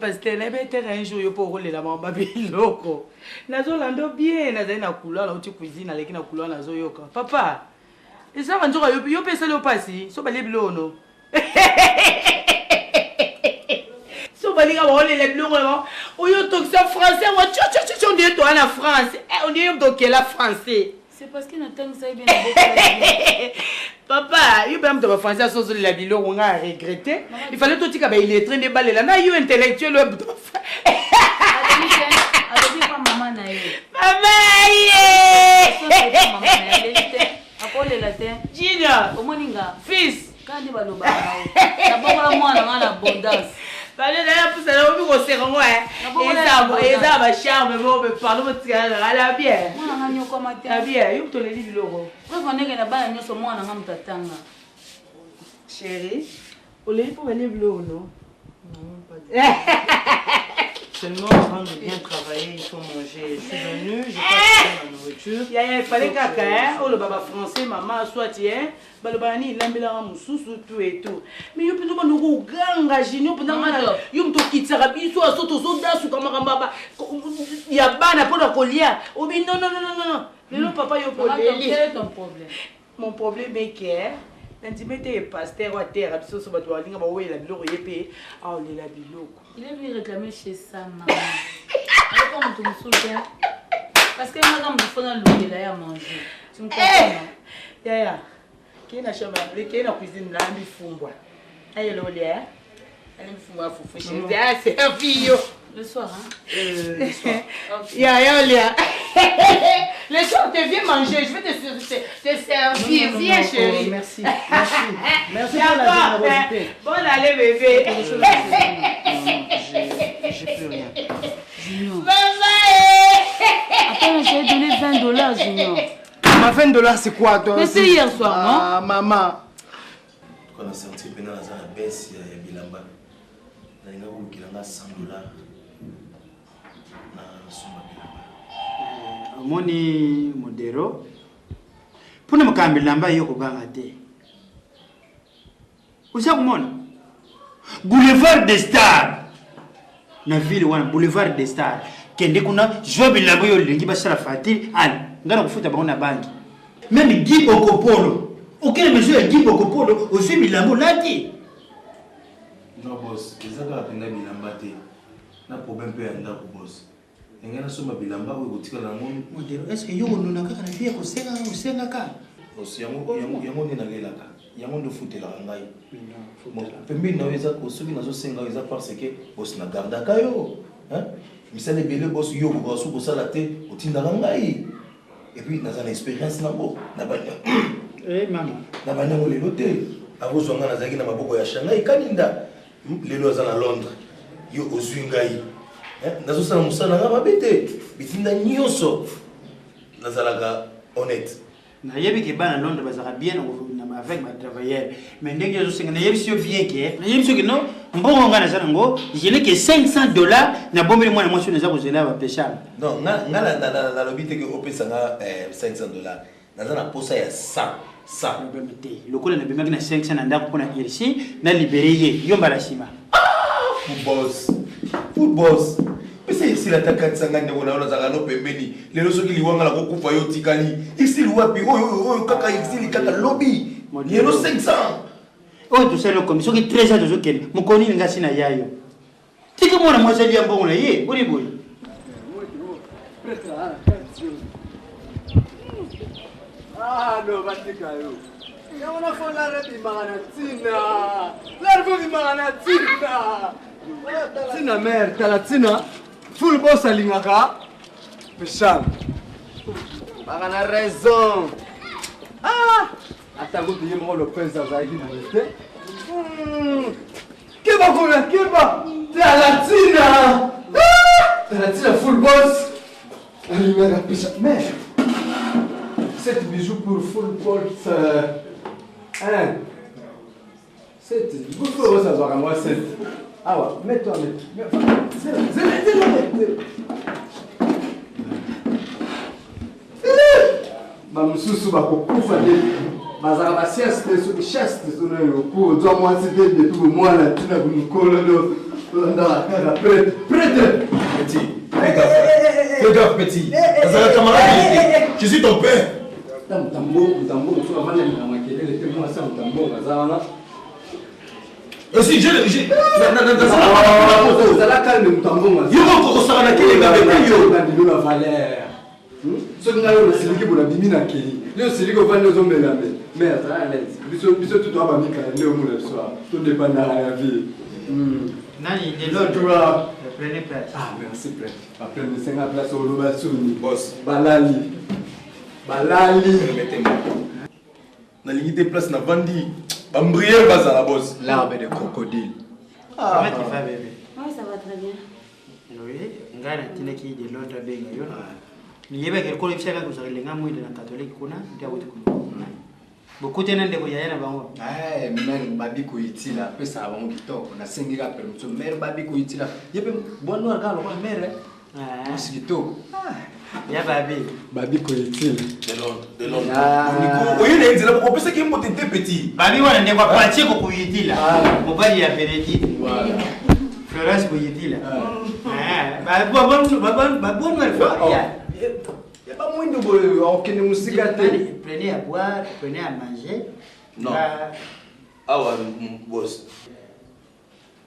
pasteur na bete un jour yo pour rouler la mamba biloko nazo lando bien nazo na couleur la uti cuisine avec na couleur nazo yoka papa et ça va njoka yo pesa le pasi so bale bilono so bale ga rouler les biloko o yo toxa français wa tu on dit toi en France on dit yo donc la français c'est parce que n'attend ça bien papa, il peut me français à sauce de la bilo, on a regretté. Il fallait tout dire qu'il est train de baler là. Na you intellectuel. Avec maman na yo. Apole la te. Gina, omoninga. Fils. Kandi baloba. D'abord moi na abondance. Fallait d'ailleurs pour ça on peut se rendre et ça va charme bon me parler me tirer la bien. Moi na nyo comme te. La bien, yo to le li biloko. Vous connaissez que na ba nyo so moi na ngam tatanga. Chérie, on le pour venir biloko non? Non, pas du tout. Seulement avant de bien travailler, il faut manger. Je suis venu, j'ai pas la nourriture. Il fallait caca, hein? Oh le baba français, maman, soit tiens. Balobani, l'ambila mususu tout et tout. Mais yo peut pas nous ganga jino pendant yo mto kitsa biso asoto soda su kama kamba ya bana pour kolia. Oh mais non. Le papa yo pour quel est ton problème? Mon problème est que l'intimité est pasteur ou terre biso so bato balinga ba wela biloko yepe ah on la biloko. Il est venu réclamer chez sa maman. Alors comment tu me soutiens? Parce que moi quand me faut dans l'eau là à manger. Tu me comprends? Ya. Qui na chambre, qui na cuisine là mi fumbwa. Ayo le lien. Elle me fumbwa fufu chez ah c'est un fille. Le soir hein. Le soir. Ya Léa. Le soir tu viens manger, je vais te servir. Viens chérie. Merci pour la générosité. Bon allez bébé. J'ai plus rien. Junior. Maman. Attends, j'ai donné $20 Junior. Ma $20 c'est quoi toi? Mais c'est hier soir, non? Ah maman. Quand on a sorti pendant la baisse il y a bilamba. Na inga ko kilanga $100. Na suma bilamba. Moni modero. Puna makambilamba yo kuganga te. Usakumona? Boulevard des Stars. Na ville wana Boulevard des Stars. Kende kuna job bilamba yo lingi basala fatiri ali. Ngana kufuta bango banki. Même Guy Okopolo. Auquel mesure Guy Okopolo aussi bilambo lati. Non boss, ezaka pinga bilamba te. Na problème pe anda ko boss. Ngana soma bilamba ko kutika na ngoni. Modero, est-ce que yo nuna kaka na via ko senga ka? Boss yango ni na gelaka. Yango ndo futela ngai. Pembeni na weza ko soki nazo senga weza parce que boss na garda kayo. Hein? Misale bele boss yo ko su ko sala te otinda ngai. Et puis dans une expérience nabo na banya Maman na banya ngo lelo te avozwanga na zaki na maboko ya Shanghai kaninda lelo za na Londres yo ozwi ngai nazo sala musala nga babete bitinda nyonso nazalaka honnête na yebi ke bana Londres bazaka bien avec ma travailleur mais ndenge yo senga na yebi si yo bien ke na yebi so ke non mbongo nga na zana ngo je n'ai que $500 na bombeli mwana mwasi na zako zela ba pesha non na lobite ke opesa nga $500 na zana posa ya 100 lokola na bemaki na 500 na ndako pona irisi na libéré yo mbala sima food boss pese si la takatsanga ndeko na ona zaka no pembeni lelo soki liwanga la kokufa yo tikali isili wapi oyo kaka isili kaka lobby lelo 500 oh tu sais le commission qui 13 ans de ken mukoni nga sina yayo tika mwana mwazali ya mbongo na ye boni boni Ah no batika yo. Ya una fola rebi magana tina. La rebi magana tina. Tina mer tala tina. Full boss alingaka. Pesham. Magana raison. Ah! Attends, tu dis moi le prince Zaidi de Qui va courir? Qui va? T'es à la tina. T'es la tina full boss. Alingaka Pesham. Mais 7 bijoux pour full boss. 7. Vous pouvez ça à moi 7. Ah ouais, mets-toi, Bamususu bakokufa de bazaka basieste so chaste so na yo ko zo mwasi de tout mwana tina kumukolo do Prêtre. Petit. Fais gaffe, petit. Je suis ton père. Si j'ai Nani, de l'autre. Prenez place. Ah, merci, prêtre. Après, nous sommes à place au Lobasouni. Boss. Balali. Permettez-moi. Na limité place na bandi. Bambrière basa la boss. L'arbre de crocodile. Comment tu vas, bébé? Oui, ça va très bien. Oui, ngana tina ki de l'autre benga yo. Ni yeba ke ko lipsela ko sare lenga mu de na catholique kuna ndia wote kuna. Beaucoup tena ndeko yaya na bango. Mère babi ko itila pesa abango kitoko na sengika permission mère babi ko itila. Yebe bonno akalo kwa mère. Sikitoko. Ya babi ko itila. De l'autre. Nico, oyo na nzela ko pesa ki mbote te petit. Babi wana ndeko patie ko kuyitila. Mobali ya Benedict. Florence ko yitila. Babon Pas moins de aucune musique à télé. Prenez à boire, prenez à manger. Non. Ah ouais, boss.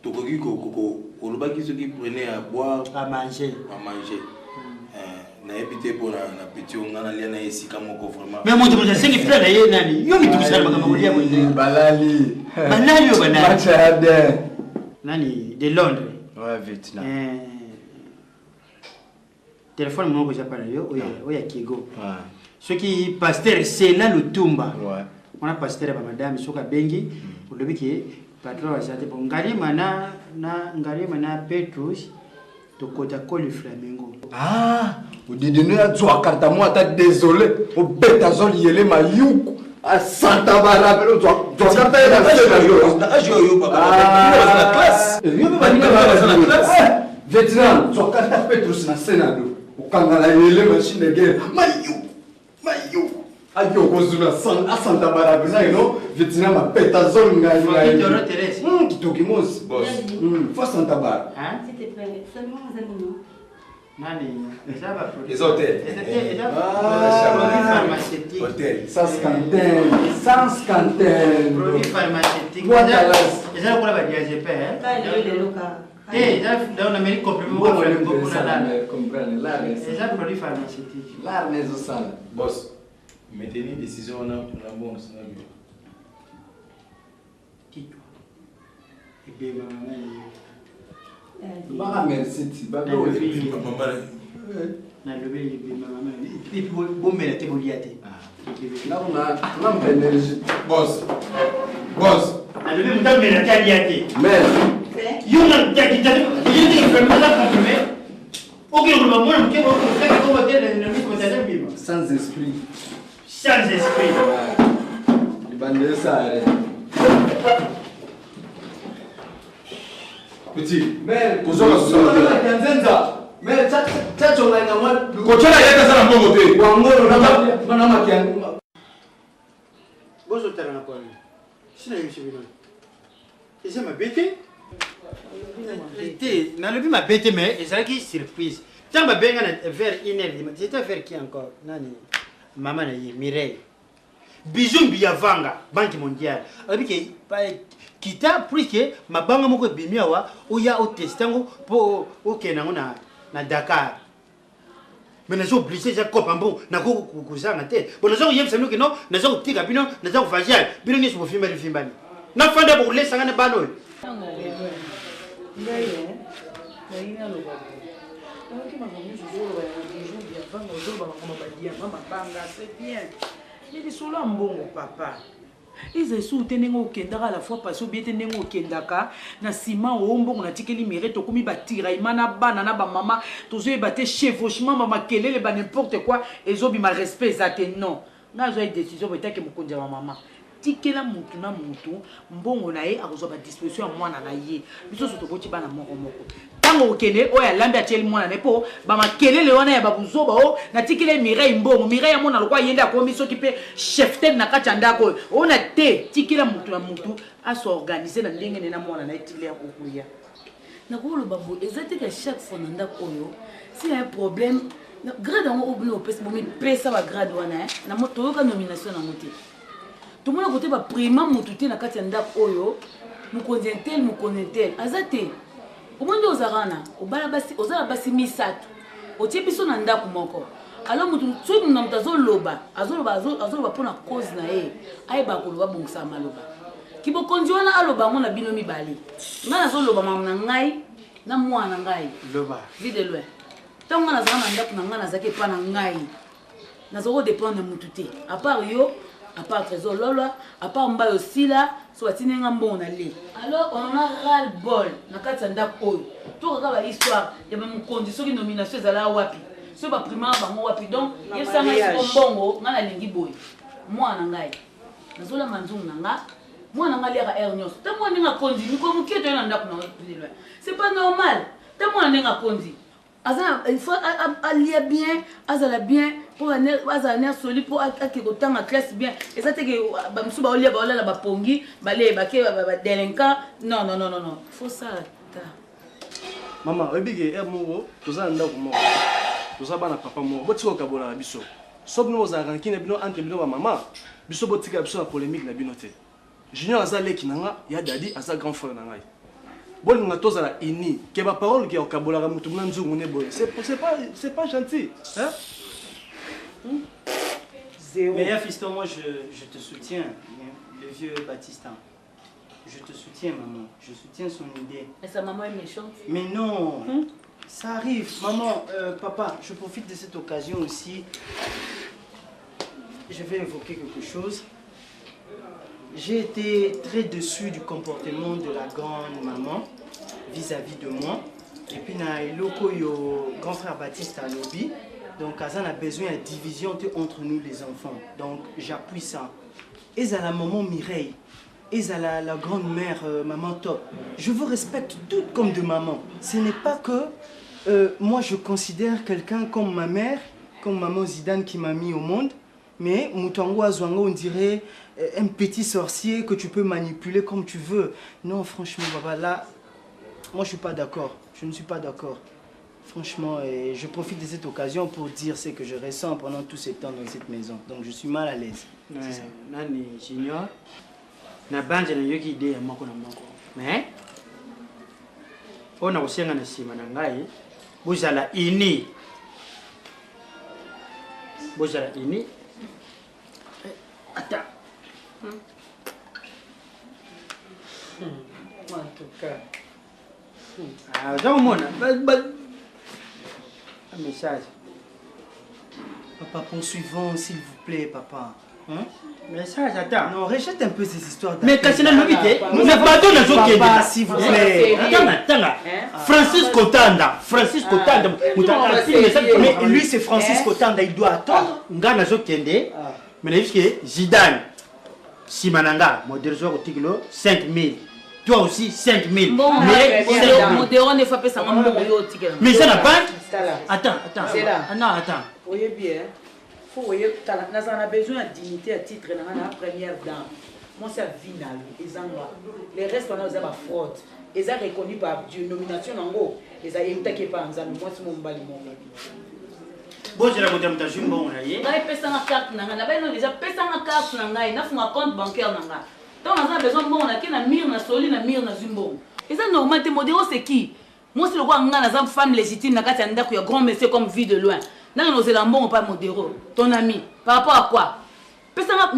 Tu crois que le ceux qui prenaient à boire, à manger. Na évité pour la petite on a liana ici comme vraiment. Mais moi je sais qu'il plein d'ailleurs nani. Yo mitu kusala bakamulia mwenyewe. Balali. Banali yo banali. Machade. Nani de Londres. Ouais, Vietnam. Téléphone mon que j'appelle yo oya Kigo. Ce qui pasteur c'est là le Tumba. Ouais. On a pasteur ba madame soka bengi pour le biki patron wa sate pour ngalima na Petrus to kota koli Flamingo. Ah, o didino ya zwa karta mo ata désolé o beta zol yele mayuku a Santa Barbara zwa karta ya na ajo papa na classe. Yo ba ni na classe. Vietnam zwa karta Petrus na Senado. Ukangala yele machine de guerre mayu ayo kozuna Santa Barbara no Vietnam a peta zol ngai kitoki mosi boss fa Santa Barbara S'il te plaît, seulement les animaux. Nani, les hôtels. Pharmaceutique. Hôtel. Sans cantine. Produit pharmaceutique. Déjà pour la diazépé. Dans l'Amérique complément pour le comprendre là. Déjà produit pharmaceutique. Là mais au sale. Boss. Mettez une décision on a bon scénario. Qui-toi? Et bien maman. Bah merci. Bah na levé maman. Et puis bon mais la téboliate. Là on a énergie. Boss. Na levé mon mais la téboliate. Mais yo na takita yo te fermer la comprime. OK on va moi on fait comment dire le micro d'aller vivre. Sans esprit. Les bandes ça. Petit. Mais mais ça tu as moi kochana yaka sana mbongo te. Wangoro na makiangu. Bozo tala na kwa. Sina yimshi bino. Eza mabete. Na lebi mabete mais ezalaki surprise. Tamba benga na vers 1h. C'était vers qui encore? Nani? Maman na yi Mireille. Bisou Biavanga, Banque mondiale. Avec kita plus que mabanga moko bimia wa oya o testango po okenango na Dakar. Mais nazo obligé ja kopambo na ko kuzanga te. Bon nazo yem sanu que non, nazo tika bino, nazo facial. Bino ni so fimba fimbani. Na fanda pour les sangane bano. C'est bien. Il est solo mbongo papa. Ils sont tenus au Kendaka à la fois parce que bien tenus au Kendaka na ciment au mbongo na tikeli mire to komi batira imana banana ba mama tozo ebate chevauchement mama kelele ba n'importe quoi ezobi ma respect zate non. Na zo décision betake mukonja wa mama. Tikela mutu na mutu mbongo na ye akozwa ba disposition ya mwana na ye. Biso soto boti bana moko. Tango okene oya lambi atieli mwana ne po ba makelele wana ya babuzoba o na tikile Mireille mbongo Mireille ya mwana lokwa yenda ko miso kipe chef ten na kati ndako ona te tikila mutu na mutu aso organiser na ndenge na mwana na tikile ya kokuya nakoloba boye eza te ke chaque fois na ndako oyo s'il y a un problème grade yango obino opesa bomipesa bagrade wana toyoka nomination nango te tomona kote baprima motu te na kati ya ndako oyo mokonzi intel aza te omondi ozalaka wana ozala basi misato otie biso na ndako moko alors mutu soki na moto azoloba mpona cause na ye ayeba koloba bongisa maloba kibokonzi wana aloba yango na bino mibale ngai nazoloba mama na ngai na mwana na ngai vide loin ntango ngai nazala na ndako na ngai nazalaki epa na ngai nazala kodépendre mutu te apart yo apart trésor lolwa apart mbai osila so batindi nga mbongo na le alors on a ras le bol na kati ya ndako oyo tokaka bahistoire ya bamokonzi soki nomination ezala wapi soki baprimare bango wapi donc yebisanga siko mbongo ngai nalingi boye mwana na ngai nazolamba nzungu na nga mwana na ngai liaka aire nyonso ta mwana ndenge akonzi mikolo mokie toye na ndako na loin c'est pas normal ta mwana ndenge akonzi il faut alia bien azala bien pour azala ner soli pour ake kotanga classe bien eza teke bamosusu baolia baolala bapongi bale bake badelinquant non faut ça ta mama oyebike ere moko toza na ndako moko toza bana papa moko botika kokabolaka biso so bino bozalaka nkini na bino entre bino bamama biso botika biso na polémique na bino te junior aza leki na nga ya dadi aza grand frère na ngai bolinga tozala ini ke baparole ke okabolaka motu mona nzungu ne boye c'est pas gentil hein? Zéro. Mais fiston, moi je te soutiens, le vieux Baptistin. Je te soutiens, maman. Je soutiens son idée. Mais sa maman est méchante. Mais non, ça arrive. Maman, papa, je profite de cette occasion aussi. Je vais évoquer quelque chose. J'ai été très déçu du comportement de la grande maman vis-à-vis de moi. Et puis, le grand frère Baptiste à lobby. Donc, Azan a besoin de division entre nous les enfants. Donc, j'appuie ça. Et à la maman Mireille, et à la grande-mère maman Top, je vous respecte toutes comme de maman. Ce n'est pas que moi je considère quelqu'un comme ma mère, comme maman Zidane qui m'a mis au monde. Mais Moutango Azwango, on dirait un petit sorcier que tu peux manipuler comme tu veux. Non, franchement, papa, là, moi je ne suis pas d'accord. Je ne suis pas d'accord. Franchement, je profite de cette occasion pour dire ce que je ressens pendant tout ce temps dans cette maison. Donc je suis mal à l'aise. Nani Junior, na banje na yoki idée ya moko na moko. Mais on a aussi ngana sima na ngai, bozala ini. Bozala ini. Attends. En tout cas. Ah, donc mon un message. Papa, poursuivons, s'il vous plaît, papa. Hein? Message, attends. Non, rejette un peu ces histoires. Mais quand c'est la novité, mais pardon, papa, s'il vous plaît. Attends. Francis Kotanda. Francis Kotanda. Mais lui, c'est Francis Kotanda, il doit attendre. Ngana Zokende. Mais il y a Zidane. Simananga, modèle 5000. Toi aussi, 5000. Mais ça n'a pas. Attends. C'est là. Non, attends. Voyez bien. Faut voyez, nous avons besoin de dignité à titre de la première dame. Moi, c'est Vinal. Les restes, on a des fraude. Ils ont reconnu par Dieu, nomination en haut. Ils ont été par Nzambi. Moi, c'est mon bali. Bon, je vais vous dire, bon, il y a une carte, il y a déjà une carte, il y a un compte bancaire. Donc, on a besoin de moi, on a un mire, on a soli, on a mire, on a zumbo. Et ça, normal, tes modèles, c'est qui? Moi, c'est le roi, on a une femme légitime, on a un grand monsieur comme vie de loin. Non, nous allons bon, pas modéro. Ton ami, par rapport à quoi? Pesanga,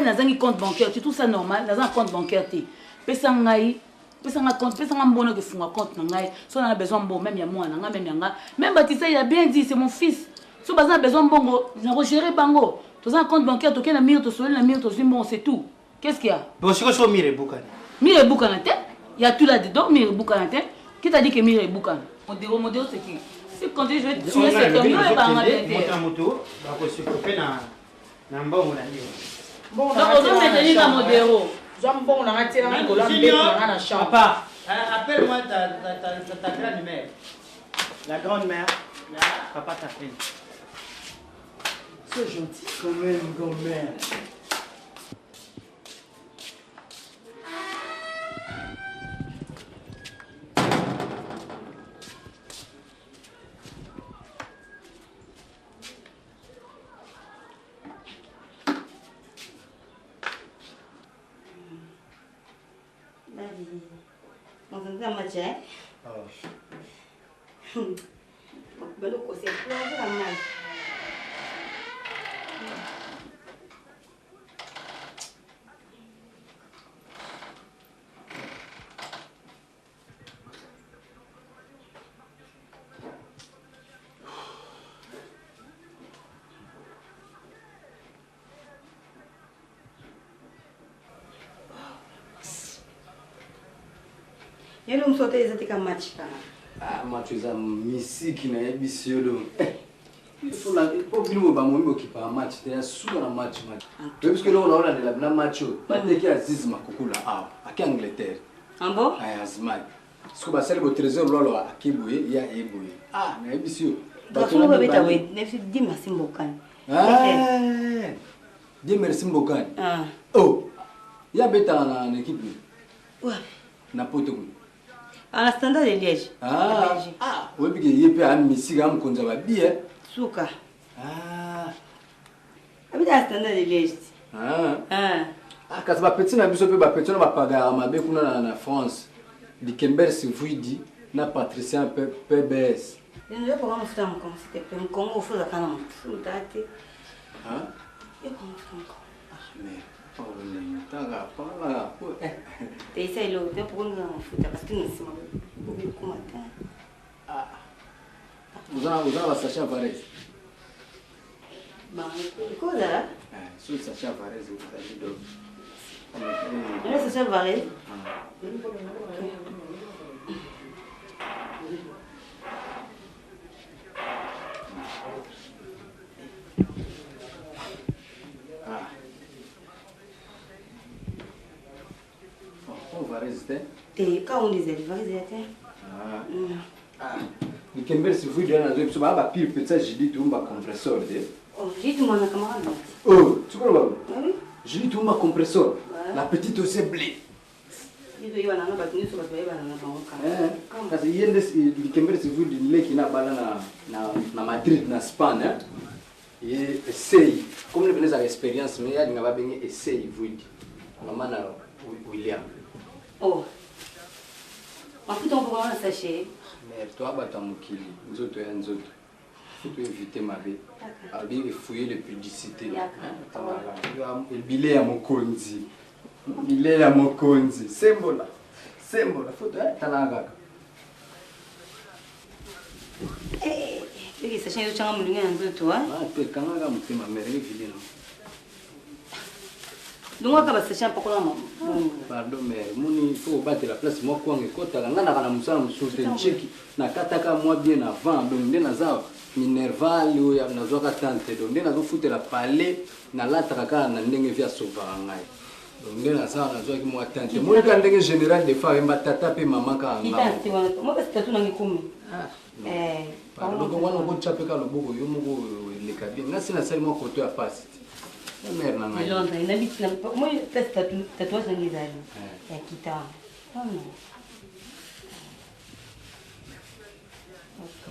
n'a un compte bancaire, tu trouves ça normal? Dans un compte bancaire, tu pesanga compte, pesanga bon que font un compte nangai. Si on a besoin bon, même ya moi, nanga, même Baptiste, il a bien dit, c'est mon fils. Si on a besoin bon, on a géré bango. Dans un compte bancaire, tu as un mire, tu as un mire, tu as bon, c'est tout. Qu'est-ce qu'il y a? Bon, c'est quoi ce Mire Boukan? Mire Boukan, il y a tout là-dedans, Mire Boukan. Qui t'a dit que Mire Boukan? Modéro, c'est qui? Si quand je vais tuer cet homme, il va en moto, donc se couper dans un bon bon, on doit maintenir un modéro. Bon, on a tiré un collant, on a un champ. Papa, appelle-moi ta grand-mère. La grande-mère, papa t'appelle. C'est gentil quand même, grand-mère. Futa match hein. Belo kose kwa la match. Yelo msote ezatika match kana. Ah, match za misiki na ebisi yodo. Il faut que ba mo ki pa match te suka na match. Parce que là on a la match ba te ki Aziz Makukula à Angleterre. Ah bon? Ah Azman. Parce que ba sel bo trésor lolo akibuye ya ebuye. Ah, na ebisi yo. Ba to ba beta we, ne fi di merci mbokani. Ah. Di merci mbokani. Ah. Oh. Ya beta na équipe. Ouais. Na poto. À la Standard de Liège. Ah. Ah, oui parce que yepe a misika am konza ba bien. Suka. Ah. Abita à Standard de Liège. Ah. Ah. Ah, quand ba petit na biso pe ba petit na ba paga mabe kuna na France. Di Kember Sivuidi na Patricien PBS. Je ne vais pas me faire mon c'était pas un Congo faut la kana. Soutate. Hein? Et comment faire? Ah, mais oh non, tanga pas. T'es ça là, t'es pour nous en foutre parce que nous sommes beaucoup matin. Ah. Vous avez la Sacha Varese. Bah, quoi là? Sur Sacha Varese vous avez donc. Là Sacha Varese. On va résister. T'es quand on disait, il va résister. Ah. Ah. Le Kember si vous donnez un peu, ça va pire peut-être j'ai dit tout ma compresseur de. Oh, j'ai dit mon camarade. Oh, tu vois là. Oui. J'ai dit tout ma compresseur. La petite aussi blé. Il doit y avoir un bâton sur le toit, il va dans le parce que il y a des Kember si vous dites qui n'a pas na Madrid na Espagne. Et essaye comme le venez à expérience mais il y a des va bien essaye vous dit. Maman na William. Oh. En fait, on peut voir un sachet. Mais toi, tu as mon kili. Nous autres, nous autres. Il faut éviter ma vie. Il faut fouiller les publicités. Le billet à mon konzi. Le billet à mon konzi. C'est bon là. C'est bon là. Il faut que tu aies Eh, sachet de changement de gain de toi. Ah, tu es quand même ma mère est vidée. Donc, on va chercher un peu comment. Pardon, mais il faut battre la place. Moi, quand on est là, on a un tchèque. Na kataka moi bien avant. Donc, on a Minerval, on a un tante. Donc, on a foutu la palais. Na la traka na ndenge via sauvarangai. Donc, on a ça, on a qui moi tante. Moi, quand ndenge général de femmes, ma tata pe maman ka nga. Moi, parce que tu n'as pas pardon, donc on a chapé ka loboko yo moko le kabine. Na sina seulement côté à passe. Mère na ngai. Genre, il habite là. Moi, tatouage dans les années. Et qui t'a. Oh non. Ok.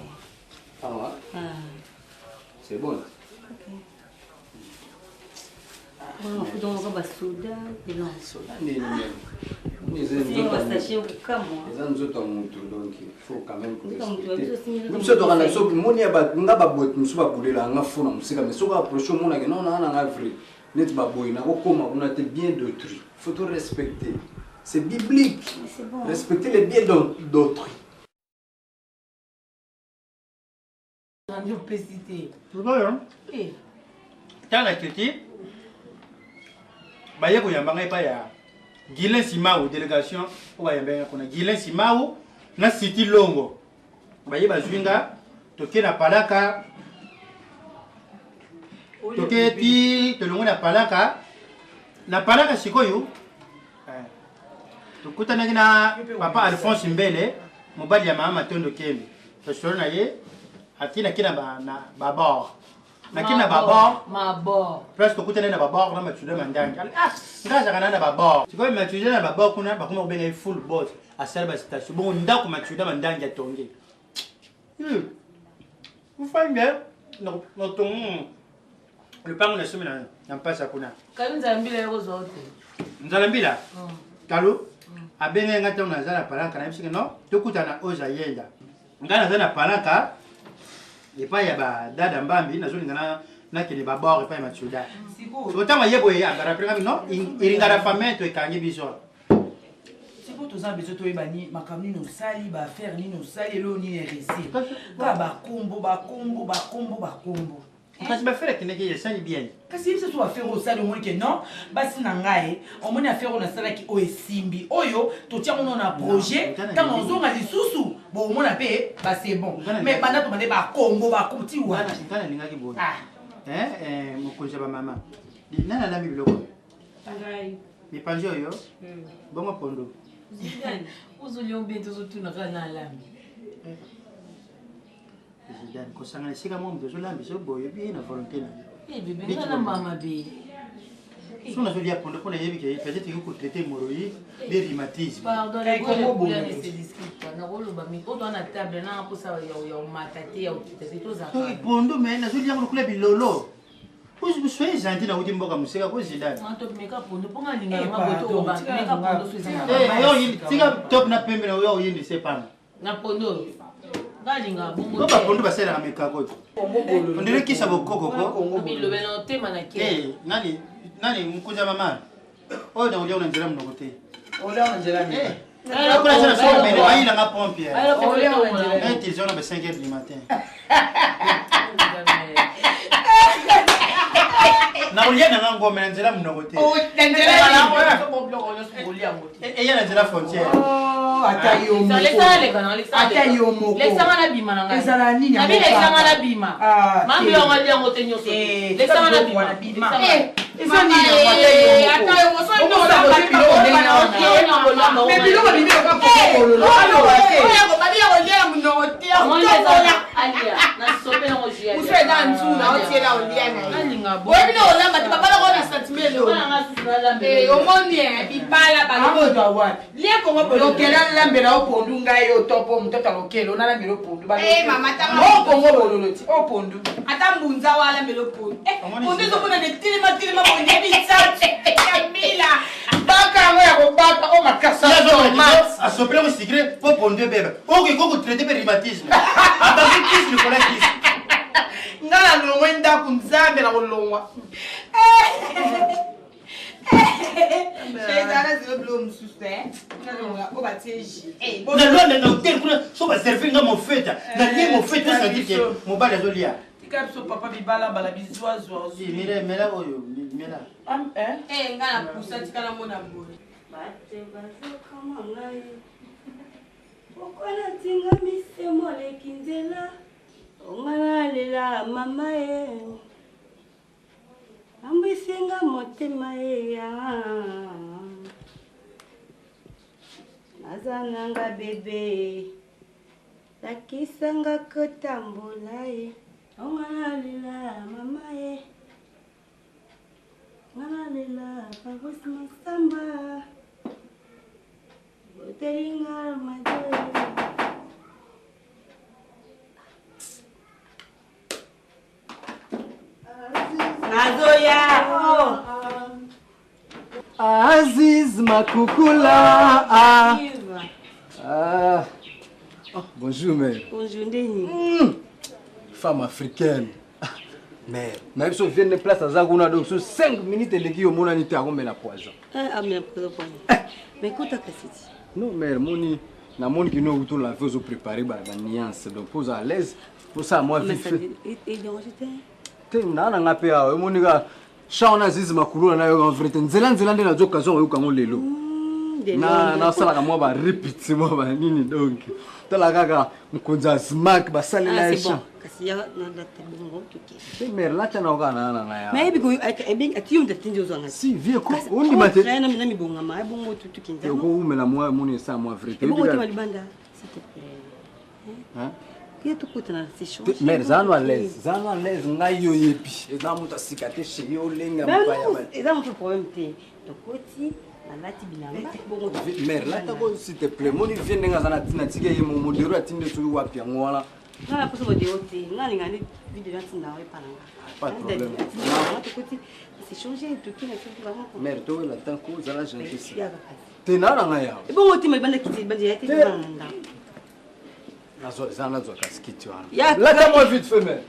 Ah ouais? C'est bon. Ok. On fait donc un soda et non. Soda, on va s'acheter au cas moi. Les autres ont montré donc il faut quand même que nous sommes dans la soupe. Mon y a pas ngaba boîte nous sommes pour la ngafo na musika mais soka approcher mon na non na vrai. Net baboy na comment on a été bien d'autrui. Faut tout respecter. C'est biblique. C'est bon. Respecter les biens d'autrui. On peut citer. C'est bon hein? Eh. Dans la critique ba yeko yambanga pa ya Guilain Simao délégation o ba yambanga kona Guilain Simao na City Longo ba yeba zwinga toke na palaka toke ti to longo na palaka sikoyo tokutana na papa Alphonse Mbele mobali ya mama Tondo Kembe to solo na ye akina na baba nakina baba mabor presque kutana na baba na matuda mandanga ngaza kana na baba sikoyo matuda na baba kuna bakuma kubenga full boss asalba station bon ndako matuda mandanga tonge ufange no ton le pango na semaine na mpasa kuna kalunza mbila yako zote nzala mbila kalo abenge nga ntango naza na palanka nayebisike non tokutana oza yenda nga naza na palanka epai ya badada mbambi nazolinga nakende babor epai ya matsuda otango yeboye agaraprenga non elingana fameto ekangi biso siko toza bezo toyebani makambo nini osali baaffaire nini osali elo nini eresi kaka bakombo kasi bafere kendeki esali bien kasi biso so affaire osali omoni ke non basi na ngai omoni affaire oyo nasalaki oyo esimbi oyo totiango na projet ntango ozonga lisusu bo omona mpe base bon mais banda tobande bakombo ti wana nkana ningaki boye mokonzi ya bamama nani alambi biloko mipanzi oyo bongo pondo ozolia obie tozotunaka na alambi kosangana esika mo moto ozolambisa oboye bien na volonté na bebe nga na mama be so nazolia pondo mpona yebi ke peut-être ekotraite hémorroïde de rhumatisme nakoloba oto wana table nanga mposa ya omata te ya otita te tozaka pondo me nazoliango lokula bilolo soyez gentil na uti mboka moseka kozidani topimeka pondo mpo nga alingaka meka pondo so tika top na pembe na oyo oyindisa epanga na pondo oyo ngalinga bongo bapondo basalaka mekako ondirekisa bokokoko bilobela otema na ke nani mokonzi ya mama oyo na olia na nzela monoko te ayilanga pompe intelligent na ba 5h du matin na olia nanga ngome na nzela monoko te eya na nzela frontière ata yo moko lesanga na bima na ngai ezala nini nabi lesanga na bima mambi yango aliango te nyonso lesanga na bima eza nini ata yo moko biloko bimi oka pokololo babi yakolia munoko te muso eza ntuna otiela olia na ye oyebina olamba te babalako na santimelo omoni bibala balokota wapi lia kongo bolokela lambela opondu ngai otopo mutoto alokela onalambela opondu opongo bololo ti opondu ata mbunza walambela opondu pondu ezomona netilima bonde bisamila baka yango ya kobaka o makasa asopela kosikire po pondu ebeba okeko kotraite pe rhumatisme abakikisi likola kisi nga na longwa ndako nzambe na kolongwa ezala zelo bilo mosusu nalonga o batie nalonda na hotel kuna so baservir nga mofeta nalie mofeta osadi ke mobali azolia tika biso papa bibala bala bizwazwa mela oyo mela nga na pusa tika na mona boye bate bazokama ngai okola tinga misemo leki nzela ongana lela mama ye ambwisinga motema ye nazananga bebe lakisanga kotambola ye ongana lela mama ye ngana lela pagosi masamba otelinga majoe nazoya Aziz Makukula. Bonjour mère. Bonjour Ndeni. Femme africaine. Mère, na biso vient de place à Zaguna donc sur 5 minutes eleki yo mona ni te akombe la poison. Mais poison. Mais écoute Kasiti. Non mère, moni na moni ki no uto la fait préparer ba nuance donc pose à l'aise. Pour ça moi vite fait. Et donc j'étais nana nga pe awo emoni ka shaona Aziz Makukula na yo en vérité nzela nde na occasion yo kango lelo na sala ka mo ba repeat mo ba nini donc tala kaka mkonza smack ba salela esha kasi ya na date bongo tuki te mer la tana okana na ya mais biko ebing atiyum de tinjo zanga si vie ko undi mate na mi bonga ma bongo tuki nza ko umela mo moni sa mo vérité bongo te malibanda s'il te plaît hein que tu coûtes na c'est chaud mer zano à l'aise ngai yo yepi eza muta sikate chez yo lenga mpaya ba eza mon problème te to koti na lati bilamba bongo mer la ta ko s'il te plaît moni vient nga zana tina tike ye mo modero atinde so wapi yango wala Nga poso ko deote. Nga linga ni video na tina we palanga. Pas de problème. C'est changé tout qui na tout vraiment. Mère to la tant que za la gente ici. Tena na ngaya. E bon oti mabanda kiti bandi ya tena nda. Nazo za nazo kaskiti wana. Ya la moi vite fait mère.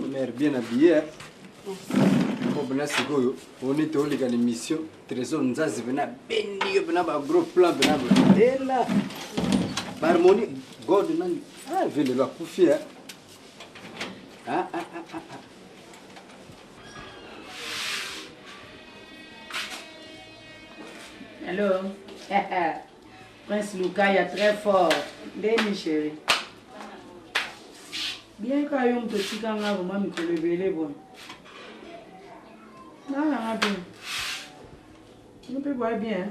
Mère bien habillée. Comme là, c'est quoi? On est au Liga l'émission. Trésor nous a venu béni, venu à gros plan, venu à là. Harmonie, God, ah, je vais le couper. Ah. Hello. Prince Lucas est très fort. Demi chérie. Bien quand on te dit qu'on a vraiment mis le bébé bon. Non, bien. On peut voir bien.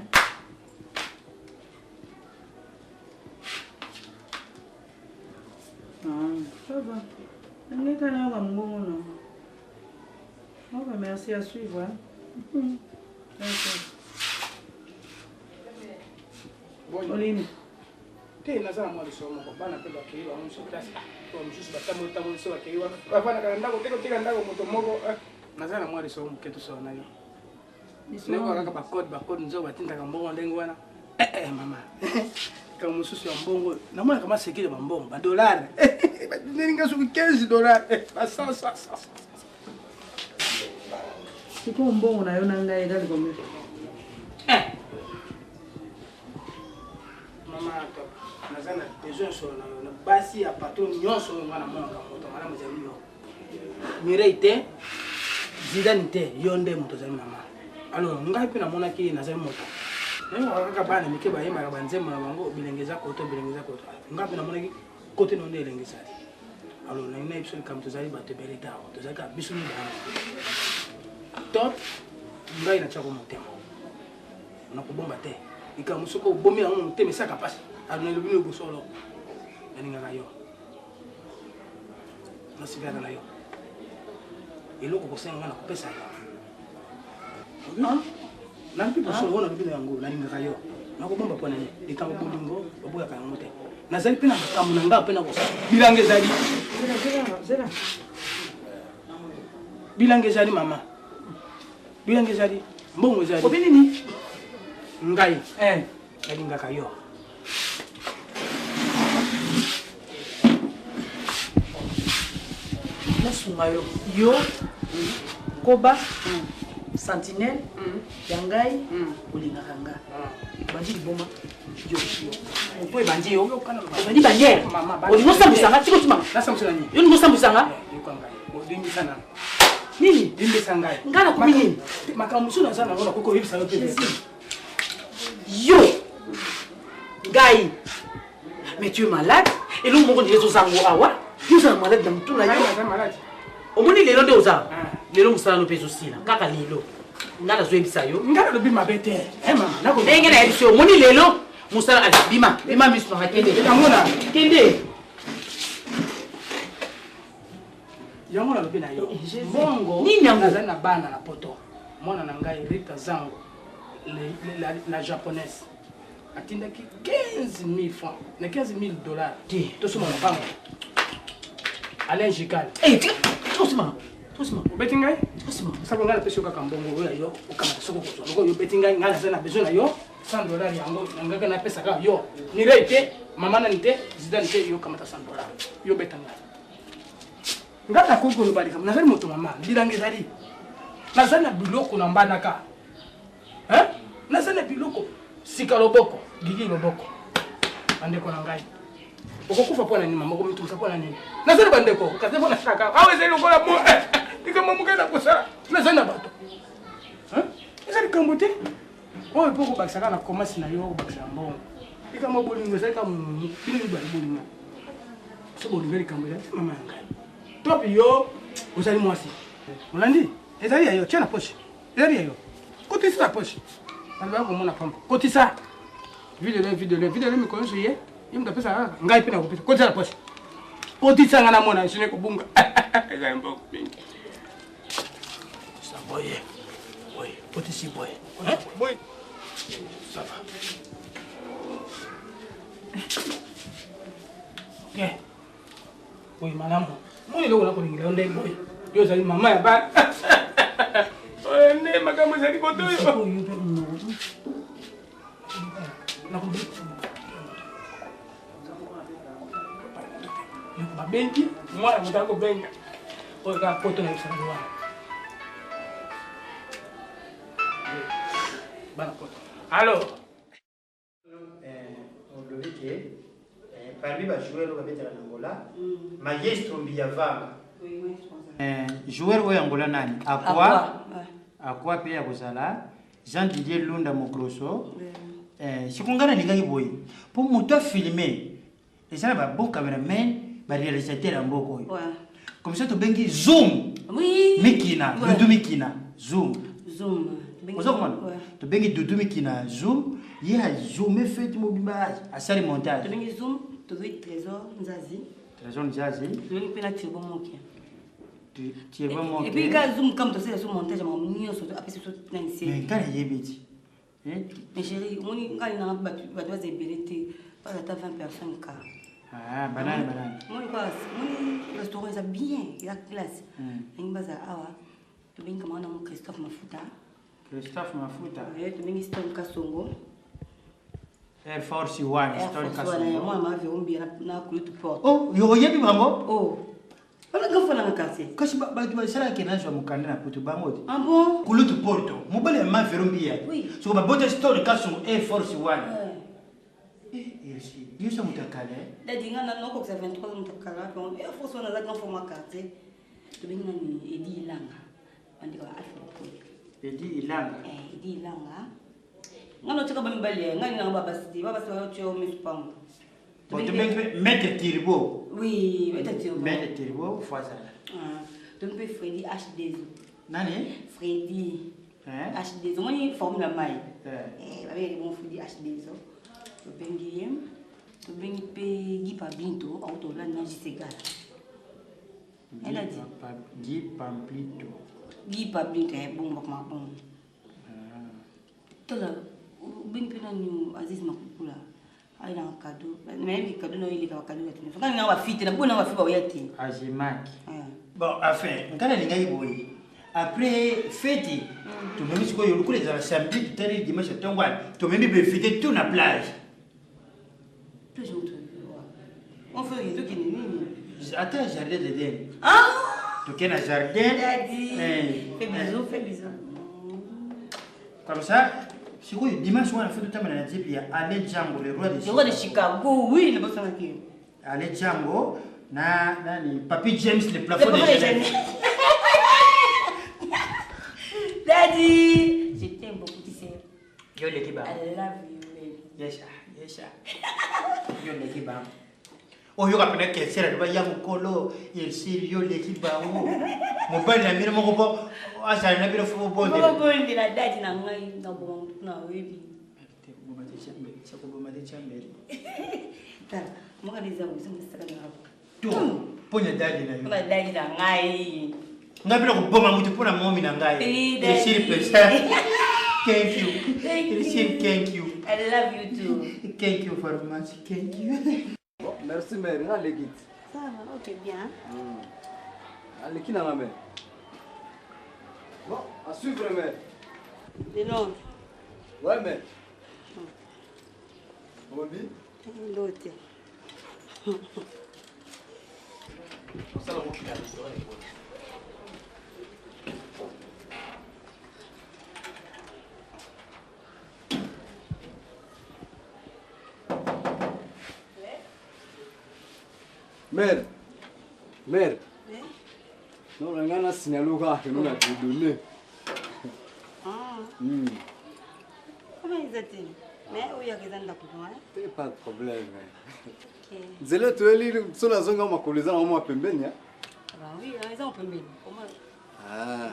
Ça va. On est allé à mon nom. Merci à suivre. Olimi. Te nazana mwa lisomo bana pe bakeiwa mu classe ko mjusu batamo tamo so bakeiwa bafana kana ndako teka ndako moto moko nazana mwa lisomo ketu so nayo neko kaka bakode nzo batinda kambongo ndengo wana mama kama mususu ya mbongo namona kama sekile mbongo ba dollar batinga su $15 sa Siko mbongo nayo nanga egali kombe mama nazana besoin sur na basi ya patron nyonso ngana monga moto ngana muzali yo Mireille Zidane te yonde moto zali mama alors ngai pe na mona ki nazali moto ngai kaka bana mike ba yema ba nzema na bango bilengeza koto ngai pe na mona ki kote no ndele ngisa alors na ina ibso kam tozali ba te beleta tozali ka biso ni ba top ngai na chako motema na kubomba te ika musoko bomi na motema saka pasi alona lobino bosolo ninga kayo na sigara na yo eloko kosenga na kopesa yo na mpi bosolo na lobino yango na ninga kayo na kobomba pona ni likambo bolingo boboya ka yango te nazali pe na makambo na nga pe na kosa bilange zali zela bilange zali mama bilange zali mbongo zali obini ni ngai nalinga kayo nasunga yo koba sentinelle yangai olingaka nga bandi liboma yo po ebandi yo obandi bandiere olingo sambusanga tiko tumanga yo ningo sambusanga nini nga nakomi nini makambo mosusu naza nango nakoki koyebisa yo pe yo ngai mais tu es malade elongo moko ndile tozango awa tozala malade na mutu na yo omoni lelo nde oza lelo mosala no mpe ezosila kaka lelo nga nazoyebisa yo nga nalobi mabe te ndenge nayebisa yo omoni lelo mosala bima miso nanga kende kende yango nalobi na yo bongo nini yango nazali na bana na poto mwana na ngai Rita Zango la japonaise atindaki 15,000 francs na $15,000 tosoma mabango Alain Gical tosima obeti ngai sabu ngai napesi yo kaka mbongo oyo yo okamata soko kozwa loko yo beti ngai ngai naza na besoin na yo $100 yango nangaka napesaka yo Mireille te mama nani te Zidane te yo kamata $100 yo beta ngai ngai nakoki koloba likambo nazali moto mama bilange ezali nazali na biloko na mbandaka nazali na biloko sika loboko gigi loboko bandeko na ngai okokufa pona nini mama okomitumisa pona nini nazali bandeko kaze pona shaka awe ezali lokola mo likambo moke na kosala nazali na bato ezali likambo te oyo mpo kobakisaka na komasi na yo okobakisa mbongo likambo bolingo ezali ka bino mibali bolingo so bolingo likambo ezali te mama ya ngai top yo ozali mwasi olandi ezali yayo tia na poche ezali yayo kotisa na poche alibaka komona pamba kotisa videle mikolo nyonso ye mutu apesa kaka ngai mpe nakopesa kotisa na poche kotisa nga namona sine kobunga ezali mboko mingi saboye boye kotisi boye boye ça va ok boye malamu moni eloko nakolingela yo nde boye yo ozali mama ya bana oyo nde makambo ezali kotoyo babengi mwana motala kobenga oyo kaka poto na bisanga wana bana poto alo olobi ke parmi bajoueur oyo babetaka na Angola maestro mbiyavanga joueur oyo Angola nani akwa mpe ya kozala Jean Didier Lunda Mokroso sikonga nalingaki boye mpo moto afilme eza na babon cameraman baréalisateur ya mboka oyo comme ça tobengi zoom mikina dudu mikina zoom oza komona tobengi dudu mikina zoom ye azoome fete mobimba asali montage tobengi zoom tobengi trésor nzazi tobengi mpe na tirbo moke et puis quand zoom comme tosala so montage ma nyonso apesi so na nse mais kana yebi ti mais chérie moni ngai na bato bazebele te pas ata 20 personnes ka banane moni quoi moni restaurant ça bien la classe ngi baza awa tobengi kama na Christophe Mafuta tobengi Stone Kasongo Air Force One Stone Kasongo moi ma vie ombi na kulutu porte yo yebi bango wala gafa na quartier kasi bato basala kenazo mukanda na poto bango ah bon kulutu porto mobale ma verombia so babota Stone Kasongo Air Force One yo sa mutakale dadi ngana noko kwa 23 mutakala donc Air Force One za grand format quartier tobengi nani Edi Ilanga andika alfa ko Edi Ilanga ngano tika bambale ngani na baba sa cho mispam tobengi Maître Tirbo Maître Tirbo faza tobengi Freddy HD nani Freddy HD moni formula mai babe bon Freddy HD tobengi pe Guy Pablinto autola na Gisegala elle a dit Guy Pablinto bon bon tola bengi pe na ni Aziz Makukula aina cadeau mais cadeau no ile ka cadeau ya tena ngani na bafite na bona bafiba oyati azimaki bon enfin ngana lingai boyi après fête to même siko yo lukule za samedi tutari dimanche tongwana to même be fête tout na plage toujours on fait tout qui nini attends jardin de den to kena jardin fais bisous comme ça siko dimanche wana fête tamana na jipi ya Ale Django le roi de Chicago oui le boss qui Ale Django na nani Papi James le plafond de Genève. Daddy, je t'aime beaucoup, tu sais. Yo le kiba. I love you. Yes. Yo le kiba. Oh yo kapena kesera ba ya mukolo, yesi yo le kiba o. Mobali na mira moko bo, asa na bira fo bonde. Bo bonde na daddy na ngai na bo na webi. Bo mate chambe, sako bo mate chambe. Ta, mo ka diza mo sima saka na hapo. Tu, ponya daddy na yo. Ba daddy na ngai. Ngapela kuboma mutu pona momi na ngai. Yesi pesa. Thank you. I love you too. Thank you very much. Thank you. Bon, merci mère, nga legit. Ça va, ok bien. Allez, qui n'a la mère? Bon, à suivre mère. De Londres. Ouais mère. Bobby? L'autre. Ça la moquille à l'histoire. Mère. Non, on a un signal au gars que nous avons donné. Comment ils étaient? Mais où il y a des gens qui pas de problème. Zélo, tu es là, sur la zone où on a collé ça, on m'a pembé. oui, ils ont pris. Ah,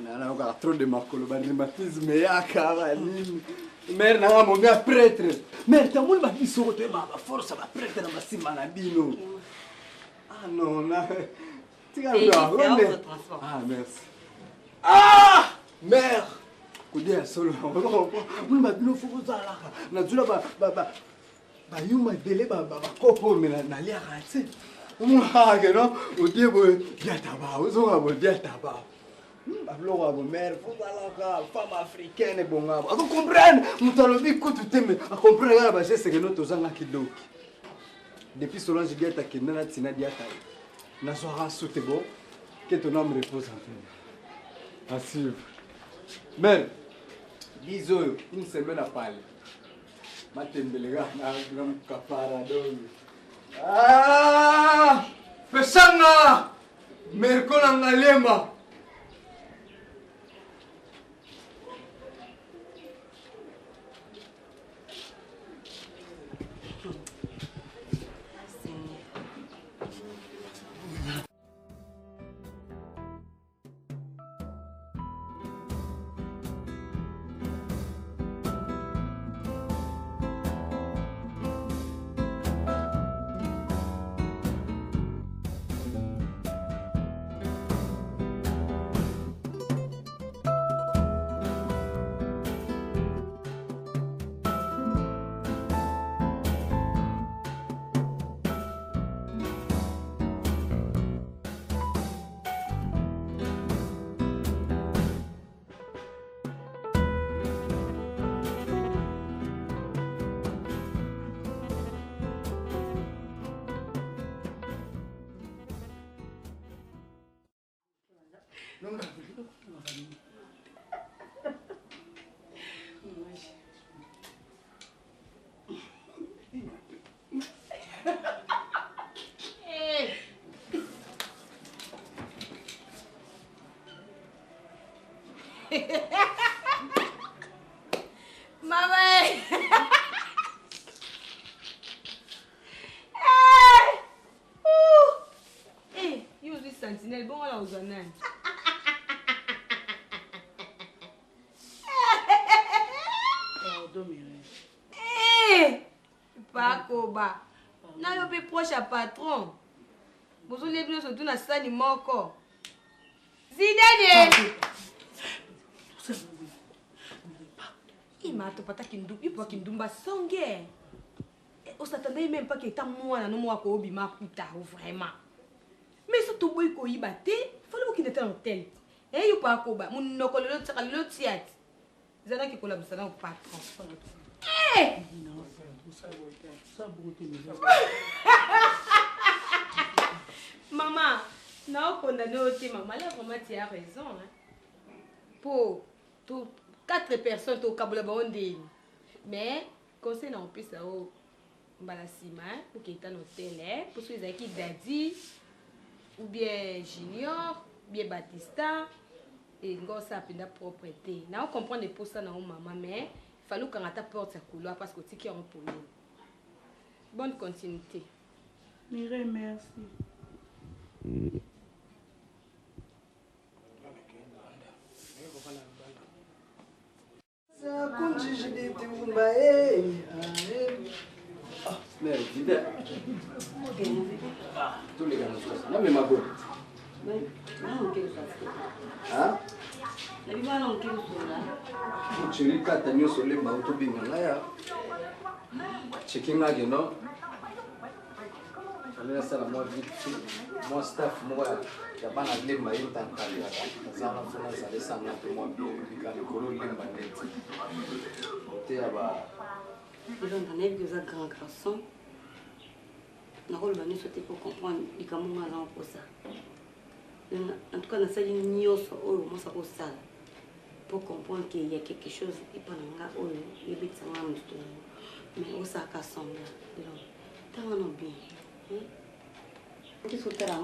mais on a encore trop de makolo, le rhumatisme, il y a nini. Mère n'a pas mon prêtre. Mère, t'as mon bâti sur le force à ma prêtre dans ma simanabino. Ah non, non. Ah, merci. Ah, mère. Koudia solo. Mon bâti no faut que ça là. Na zula ba yuma délai ba kopo mais na lia raté. Ah, que non, au début, bien tabac, aux autres, bien tabac. Abloga bo mère, faut la femme africaine bon ngabo. Ako comprendre, mutalobi ko tuteme, a comprendre ngaba c'est que nous tozanga kidoki. Depuis Solange Diata qui n'a tina Diata. Na soira sauté bon, que ton âme repose en paix. À suivre. Mère, bisous, une semaine à parler. Matembelega na gram kapara do. Ah! Pesanga! Merkola ngalemba. Mama. You use sentinel, bon là aux ananas. Pakoba. Na yo pe proche à patron. Bozo les bien surtout na sani moko. Zidane. Il m'a topata kindu, il peut kindumba songe. On s'attendait même pas que ta moi no moi ko obima kuta vraiment. Mais ça tout boy ko ibate, fallait qu'il était en hôtel. Et you pas ko ba, mon nokolo lo tsaka lo tiat. Zana ki kola bisana au patron. Eh! Maman, non condamné au thé, maman, là vraiment tu as raison hein. Pour tout 4 personnes au Kabulabaonde. Mais conseil non plus ça au Balasima pour qu'il est en hôtel pour ceux qui Daddy ou bien Junior, bien Batista et Ngosa pinda propreté. Na on comprend les pour ça na maman mais il fallait qu'on ta porte sa couloir parce que tu qui en problème. Bonne continuité. Mireille, merci. Mais vite. Tous les gars sont là, mais ma bonne. Hein? La vie va en quelque chose là. Tu ris quand tu as sur les mains, tu bingas là. Checking là, you know. Je vais laisser la moi vite. Moi staff, moi, il y a pas de limba, il y a pas de limba. Ça va faire ça, ça va faire moi bien. Il y a le colo limba net. Tu as bah. Je vais entendre que vous êtes grand garçon. Na rôle bani sauter pour comprendre les camons malins pour ça. En tout cas, dans cette ligne, on ça pour ça. Pour comprendre qu'il y a quelque chose qui peut nous avoir, il y a ça même tout. Mais on s'est cassé là. T'as un bien. Qu'est-ce que tu as là?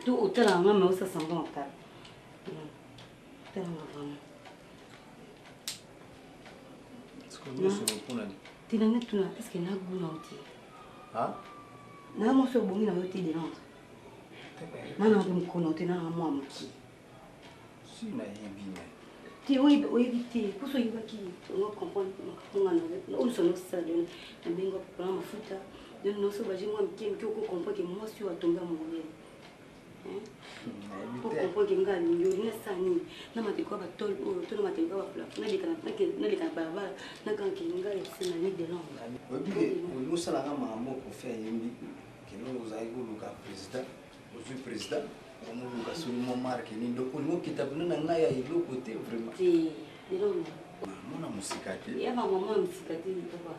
Tout tu as là, mais on s'est senti en cas. T'as un vraiment. Est-ce que nous sommes pour l'année? Tu n'as pas tout là. Est-ce qu'il y a un goût là? Hein? Na mo so bongi na yo te de non. Nana mkono tena na mwa mki. Si na yebi mais. Ti oyebi pour so yibaki on comprendre ngana on so no ça de bengo pour mafuta de no so baji mwa mki ko comprendre que moi suis tombé mourir. Pour comprendre que ngani yo ni sani na matiko ba tol to na matiko ba fla na lika baba na kan ki ngai sina ni de long. Oyebi nous ça la maman pour faire yembi que nous vous avez voulu ka président au président on nous ka seulement marqué ni donc nous qui tabuna na ngaya ilo côté vraiment. Si de long. Mona musikati. Ya mama musikati baba.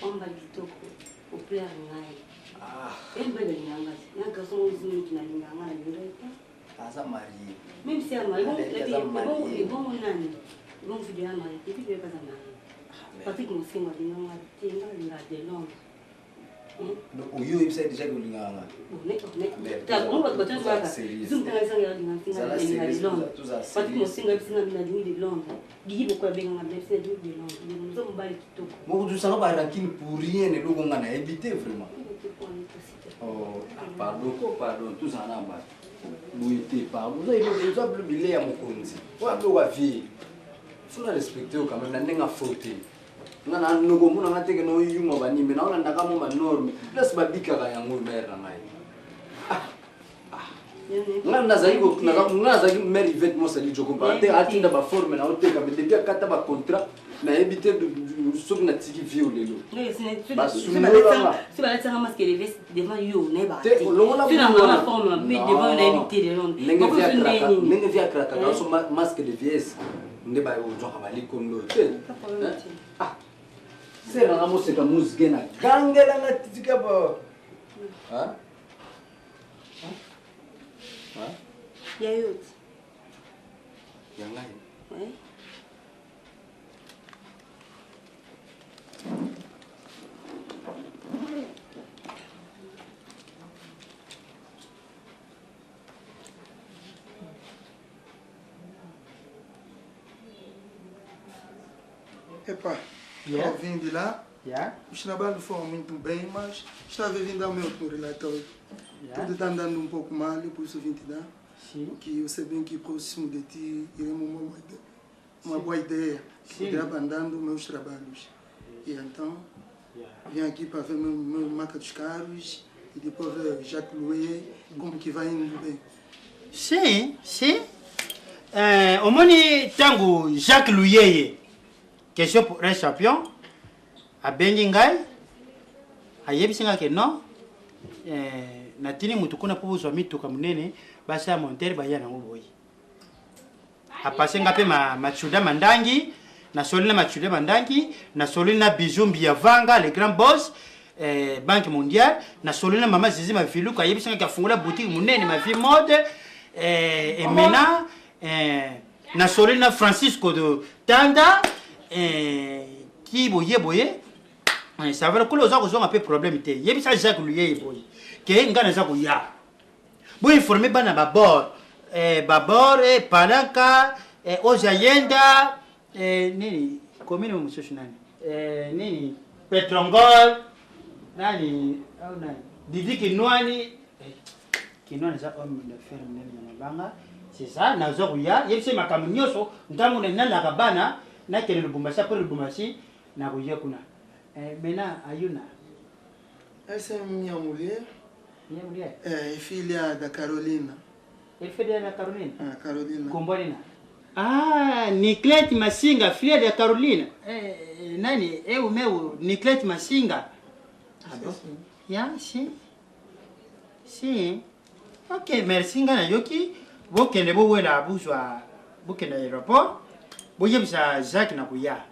Omba kitoko au plaire ngai. Ah. Embele nyanga. Nyanga so uzini tunalinganga na ndireka. Asa marié. Même si elle m'a dit, bon, nani, bon, vidéo à marié, et puis tu veux pas à marié. Parce que mon signe m'a dit, non, tu es là, de l'homme. Donc, au lieu de ça, déjà, vous l'avez tu as bon, votre tu vas zoom dans les angles, parce que mon signe m'a dit, de l'homme. Guy, pourquoi bien, on a blessé de l'homme. Nous sommes bas qui toquent. Bon, tu sais pas, il pour rien, et l'eau qu'on a évité vraiment. Oh, pardon, tout ça, on a bas. Louité par vous avez le billet à mon compte. Ou à vie. Faut la respecter quand même, n'a pas fauté. On a un nouveau monde, on a été que nous y sommes venus, mais on a un gamin norme. Laisse ma bique à un mot mère. On a zaïgo, on a zaïgo mère Yvette Monsali, je comprends. T'es atteint de ma forme, on a été comme depuis un cataba contrat. Mais éviter de sauver notre petit violer l'eau. C'est pas la masque élevé devant you, n'est pas. Tu n'as pas la forme, mais devant éviter de l'onde. N'est via craquer, dans son masque de vieillesse. N'est pas au genre à l'icône l'autre. Ah, c'est un amour, c'est un mousquet. Gangela la tika. Hein? Yayot. Yangai. Oui. Epa, eu vim de lá, o trabalho foi muito bem, mas estava vindo ao meu relatório. Tudo está andando um pouco mal, por isso vim te dar. Porque eu sei bem que próximo de ti iremos uma boa ideia. Poder andando meus trabalhos. E então, vim aqui para ver meu marca dos carros e depois ver Jacques Louis, como que vai indo bem. Sim. Omoni tango Jacques Louis. Question pour un champion. A Bengingai. A Yebisinga que non. Natini mutukuna pour vous amis tout comme nene. Basa monter bayana ngoboyi. A passé ngape machuda mandangi. Na solina machuda mandangi. Na solina Bizumbi Yavanga, le grand boss. Banque mondiale. Na solina mama Zizi ma filou. A Yebisinga qui a fondé la boutique munene ma fille mode. Et maintenant. Na solina Francisco de Tanda. Qui boye ça va que les gens ont un peu problème té yebisa Jacques Louis boye que ngana za kuya boye informer bana babor panaka ozayenda nini commune monsieur nani nini Petrongol nani au nani Didi Kinwani za homme d'affaires nani banga c'est ça na za kuya yebisa makamunyoso ntango nana kabana na kele Lubumbashi après Lubumbashi na kuya kuna maintenant ayuna essa é minha mulher filha da Carolina. Filha da Carolina? Carolina. Combolina. Niclete Masinga, filha da Carolina. Nani? O meu Niclete Masinga. Sim. Ok, merci ngana yoki. Bokende bo wela buzwa bokende aéroport. Boyebisa Jacques na kuya,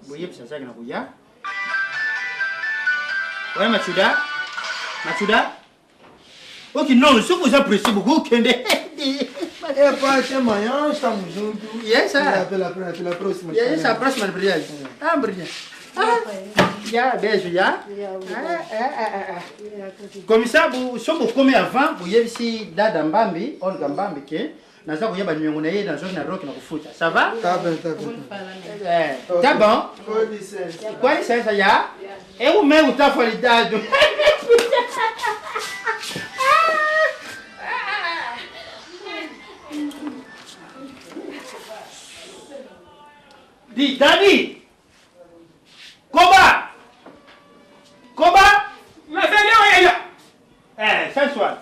Boyebisa Jacques na kuya. Ouais, Machuda. Ok, non, se vous appréciez beaucoup, Kende. Pas amanhã, estamos juntos. Pela próxima. Yes, a próxima brilhante. Brilhante. Beijo, Comme ça, vous sommes comme avant, vous y avez ici Dada Mbambi, Olga Mbambi, dans ça, vous y avez dans la zone de rock na kufuta. Ça va? Tá bem. Tá bom? Com licença, já? Eu mesmo tá falidado. Dis, Dadi. Koba. Koba. La seigneur est là. Eh, s'assoit.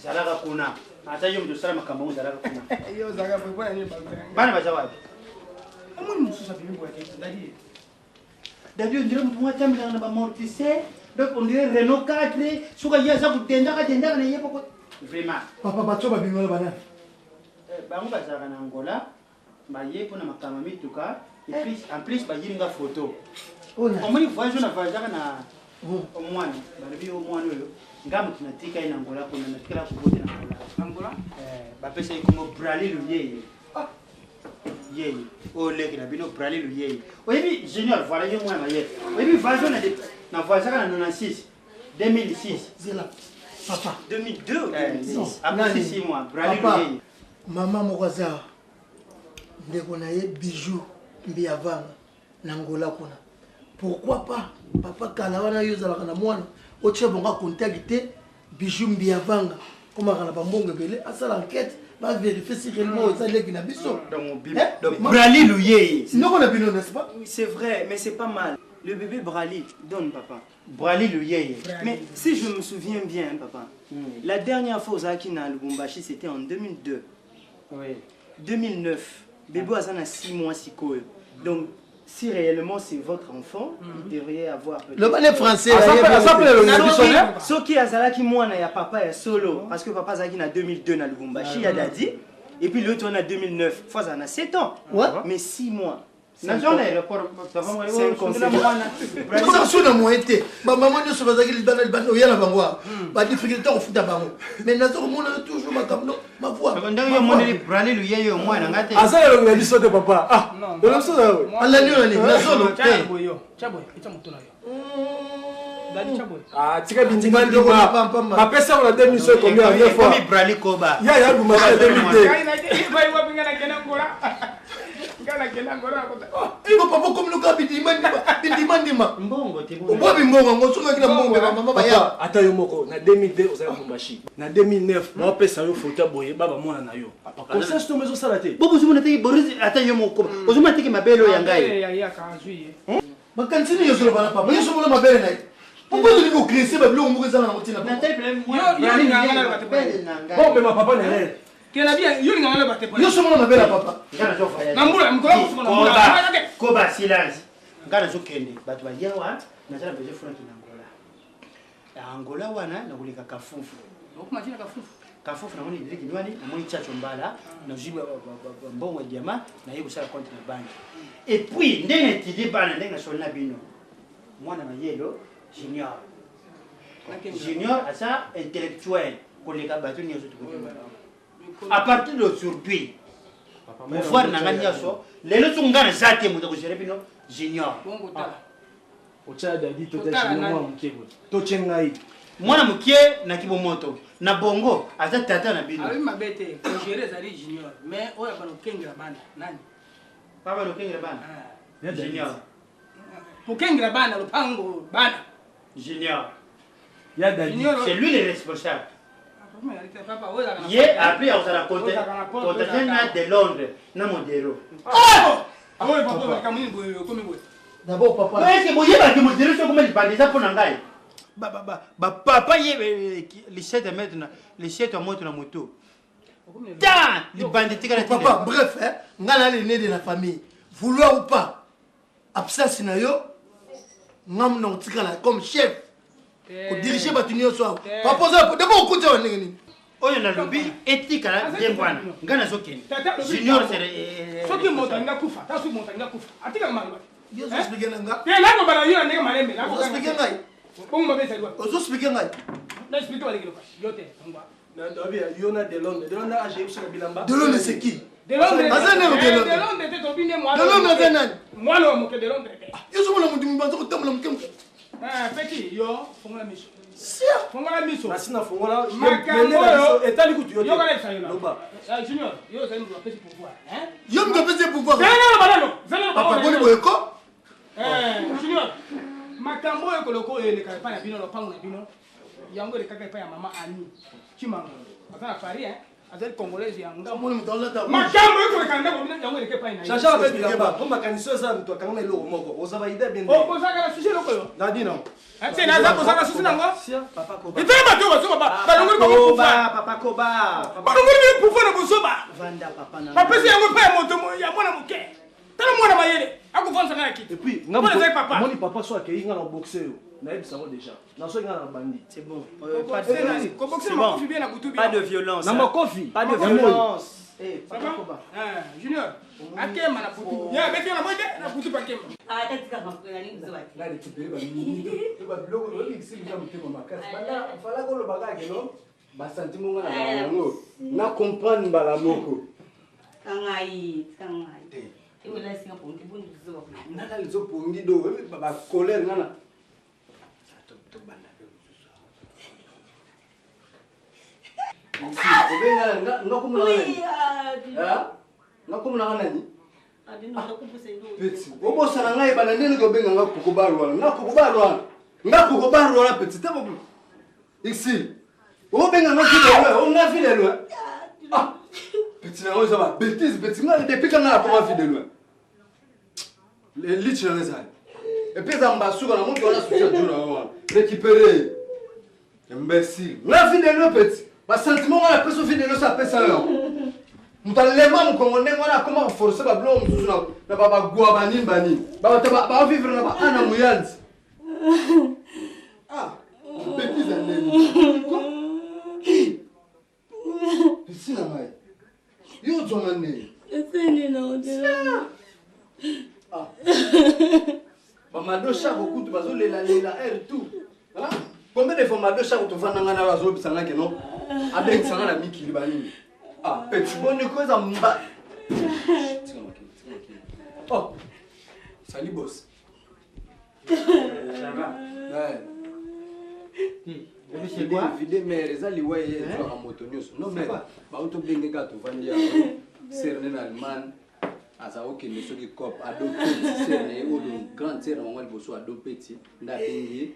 Zalaka kuna. Hata hiyo mtu salama kama huyu zalaka kuna. Hiyo zaka kwa nini baba? Bana bacha wapi? Amuni msusa bibi kwa kitu Dadi. Dadi ndio mtu mmoja mimi na bamortise. Donc on dirait Renault 4, suka yaza kutendaka na yepo ko. Vraiment. Papa bato babingola bana. Bango bazaka na Angola. Ba yepo na makama mituka. Et puis en plus ba yiringa photo. Omoni voyage na voyage na omwana. Balibi omwana oyo. Ngamu tunatika ina Angola kuna natikala kubote na Angola. Angola? Ba pesa ikomo Bralil yeye. Yeye. Ole kila bino Bralil yeye. Oyebi junior voilà yo mwana yeye. Oyebi voyage na voyage na 96. 2006. Zela. Papa. 2002. Après 6 mois Bralil yeye. Maman mokaza. Ndeko na ye bijou mbiyavanga na Angola kuna. Pourquoi pas papa kala wana yo zalaka na mwana otie bonga contacter bijou mbiyavanga comme kana bambongo belé asala enquête va vérifier si réellement ça leki na biso. Donc Bralil yeye. Sinon on a bien n'est-ce pas? Oui, c'est vrai, mais c'est pas mal. Le bébé Brali, donne papa. Bralil yeye. Mais si je me souviens bien, papa, la dernière fois aux Akina à Lubumbashi, c'était en 2002. Oui. 2009. Bébé a 6 mois, 6 cours. Donc, si réellement c'est votre enfant, il devrait avoir... Le ballet français, ce qui a qui moi, il y a papa et solo. Parce que papa a 2002 à Lubumbashi, il y a Dadi. Et puis l'autre, on a 2009. Fois, on a 7 ans. Mais 6 mois. C'est inconcevable. Maman ne se faisait qu'il banal banal yala bangwa. Ba difficulté au foot bango. Mais nazo mon toujours ma kamno ma voix. Quand on mon Bralil yeye au moins ngate. Asa le ngali sote papa. Ah, de la chose. Allah ni oni nazo no. Chaboy, ita mutuna yo. Dadi Chaboy. Ah, tika bindima ndima. Mapesa on a 2000 combien de fois? Comme Bralil Koba. Ya Lubumbashi 2002. Vai wa pinga na kena ngora. Ngana kena ngora ko. Iko papa comme le gars bindima ndima. Mbongo te. Obo bimbongo ngosunga kila mbongo mama baya. Ata yo moko na 2002 oza Lubumbashi. Na 2009 na pesa yo photo boye baba mona na yo. Comme ça c'est mezo salate. Bobo zumuna te borisi ata yo moko. Ozuma te ke mabelo ya ngai. Ya kanzui. Bakantini yo solo bana papa. Yo solo mabele na. Pourquoi tu dis que crisser ba bilo moko za na motina. Yo ngana ba te pa. Bon mais ma papa na l'air. Kena bien, yo ngana ba te pa. Yo solo mabele papa. Ngana zo faya. Ngambula mkola ko Koba silence. Ngana zo kende. Batu ba yawa na zala beje funa ki na Angola wana na kulika kafufu. Okuma tina kafufu. Kafufu na moni diriki nywani na moni chacho mbala na jiba mbongo diama na yego sala compte na banki. Et puis ndenge tidi bana ndenge sona bino. Mwana na yelo junior. Junior asa intellectuel koleka batu nyoso tukuti. À partir d'aujourd'hui, mon frère n'a pas dit ça. Les autres sont gars zati muta ko gérer bino junior. Ocha dadi to ta chino mukebo. To chengai. Mwana mukie na kibomoto na bongo ata tata na bino. Abi mabete ko gérer zali junior mais oya bano kengira bana nani? Papa lo kengira bana. Junior. Ko kengira bana lo pango bana. Junior. Ya dadi. C'est lui le responsable. Papa Hier après on s'est raconté de Londres na modero. Ah oui papa kamini boyo komi boyo. D'abord papa. Ouais c'est boye ba ki modero so comme il bandit ça pour ngai. Papa ye les 7 mètres na les 7 moto na moto. Ta les bandits tika papa bref hein ngana l'aîné de la famille vouloir ou pas absence na yo ngam no tika comme chef. Pour diriger batu nyonso. Papa za d'abord okuta wanenge nini? Oyo na lobi etika la dembwana. Ngana zokeni. Junior c'est soki moto nga kufa, ta soki moto nga kufa. Atika mali. Yo so expliquer nga. Te la ko bala yo ndenge malembe, la ko expliquer ngai. Bongo mabesa liwa. Ozo expliquer ngai. Na expliquer wale kilo. Yo te ngwa. Na dobi yo na de Londres. De Londres age sur bilamba. De Londres c'est qui? De Londres. Azana de Londres. De Londres te to bine moi. De Londres azana. Moi no mo ke de Londres. Yo so mo na mudimu banzo ko tamula mukemke. Petit, yo, fongola miso. Sia. Fongola miso. Masina fongola. Makambo etali kutu yo. Yo kala sayo. Loba. Junior, yo ça nous pèse pouvoir, hein? Yo me pèse pouvoir. Zana papa boni boyeko. Junior. Makambo yo koloko ele ka pa na bino lo pango na bino. Yango le kaka pa ya mama Ani. Chimango. à Paris, hein. Avec Congolais, il y a un gars. Ma chambre, il faut que tu aies un Chacha avec les gars, pour ma canissose, ça, toi, quand même, l'eau, on s'en va y bien. Oh, vous avez la sujet, le Nadi, non. C'est Naza, vous avez la sujet, non? Papa Koba. Il fait un bateau, Papa Koba. Et puis, papa soit accueilli dans le boxeur. C'est bon. Pas de violence. Pas de violence. Papa Koba. Junior. Akem na putu. Ya beti na moide na putu pa kem. Ah, tatika mapena ni mzee wake. Là les petits bébés. Ba biloko lo mixi bisa mutema makasi. Bana fala ko lo bagage no. Ba sentiment ngana ngo. Na comprendre mbala moko. Kangai. Et voilà c'est un point qui bon mzee wake. Nana lizo pongi do ba colère ngana. To banda pe nga kumuna nani? Ah? Nga kumuna nani? Petit. Obosa na ngai bana nene ko benga nga kukubarwa. Nga kukubarwa petit. Tabo. Ici. O benga nga kidelo, o nga fidelo. Ah. Petit na oza ba bêtise petit nga depuis quand na comment fidelo. Les lich na ça. Et puis ça mbasuka na mtu ana sucia jura wa. Récupérer. Imbécile. Nga fidelo petit. Ba sentiment nga peso fidelo ça pesa là. Mutalema mukongone ngwana koma forcer ba blo mzuzu na baba gwa bani ba vivre na ba ana muyanzi ah bêtise nene pisina mai yo zonane Seni na odela ah ba madosha bokutu bazolela air tout voilà combien de fois madosha kutovana ngana bazobisanga keno avec sanga na mikili bani. Ah, petit bonne cause en bas. Oh, salut boss. Ça va? Ouais. C'est quoi? Vidé mais les aliway en motonios. Non mais ba auto benga gato vandia. Serné allemand. Asa ok ne soki cop adopté serné ou de grand serné on va bosso adopté nda bengi.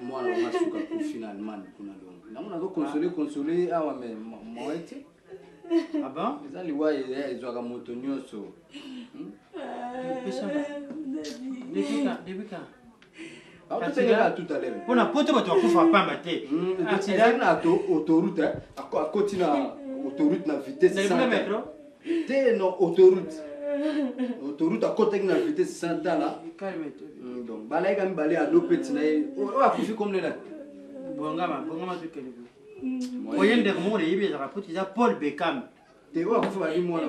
Moi on va suka pour finalement kuna donc. Na on a consoler awa mais moi été. Ah bon? Les aliway ils ont moto nyonso. Depuis quand? Ah, tu as tout à l'heure. On a poté votre couffre pas maté. Accident na autoroute à côté na autoroute na vitesse 100. T'es non autoroute. Autoroute à côté na vitesse 100 là. Donc balai gam balai à l'opéti na o a kufi comme là. Bongama tu kele. Oyen de mo le yibi za rapoti za Paul Beckham. Te o kufi bali mo na.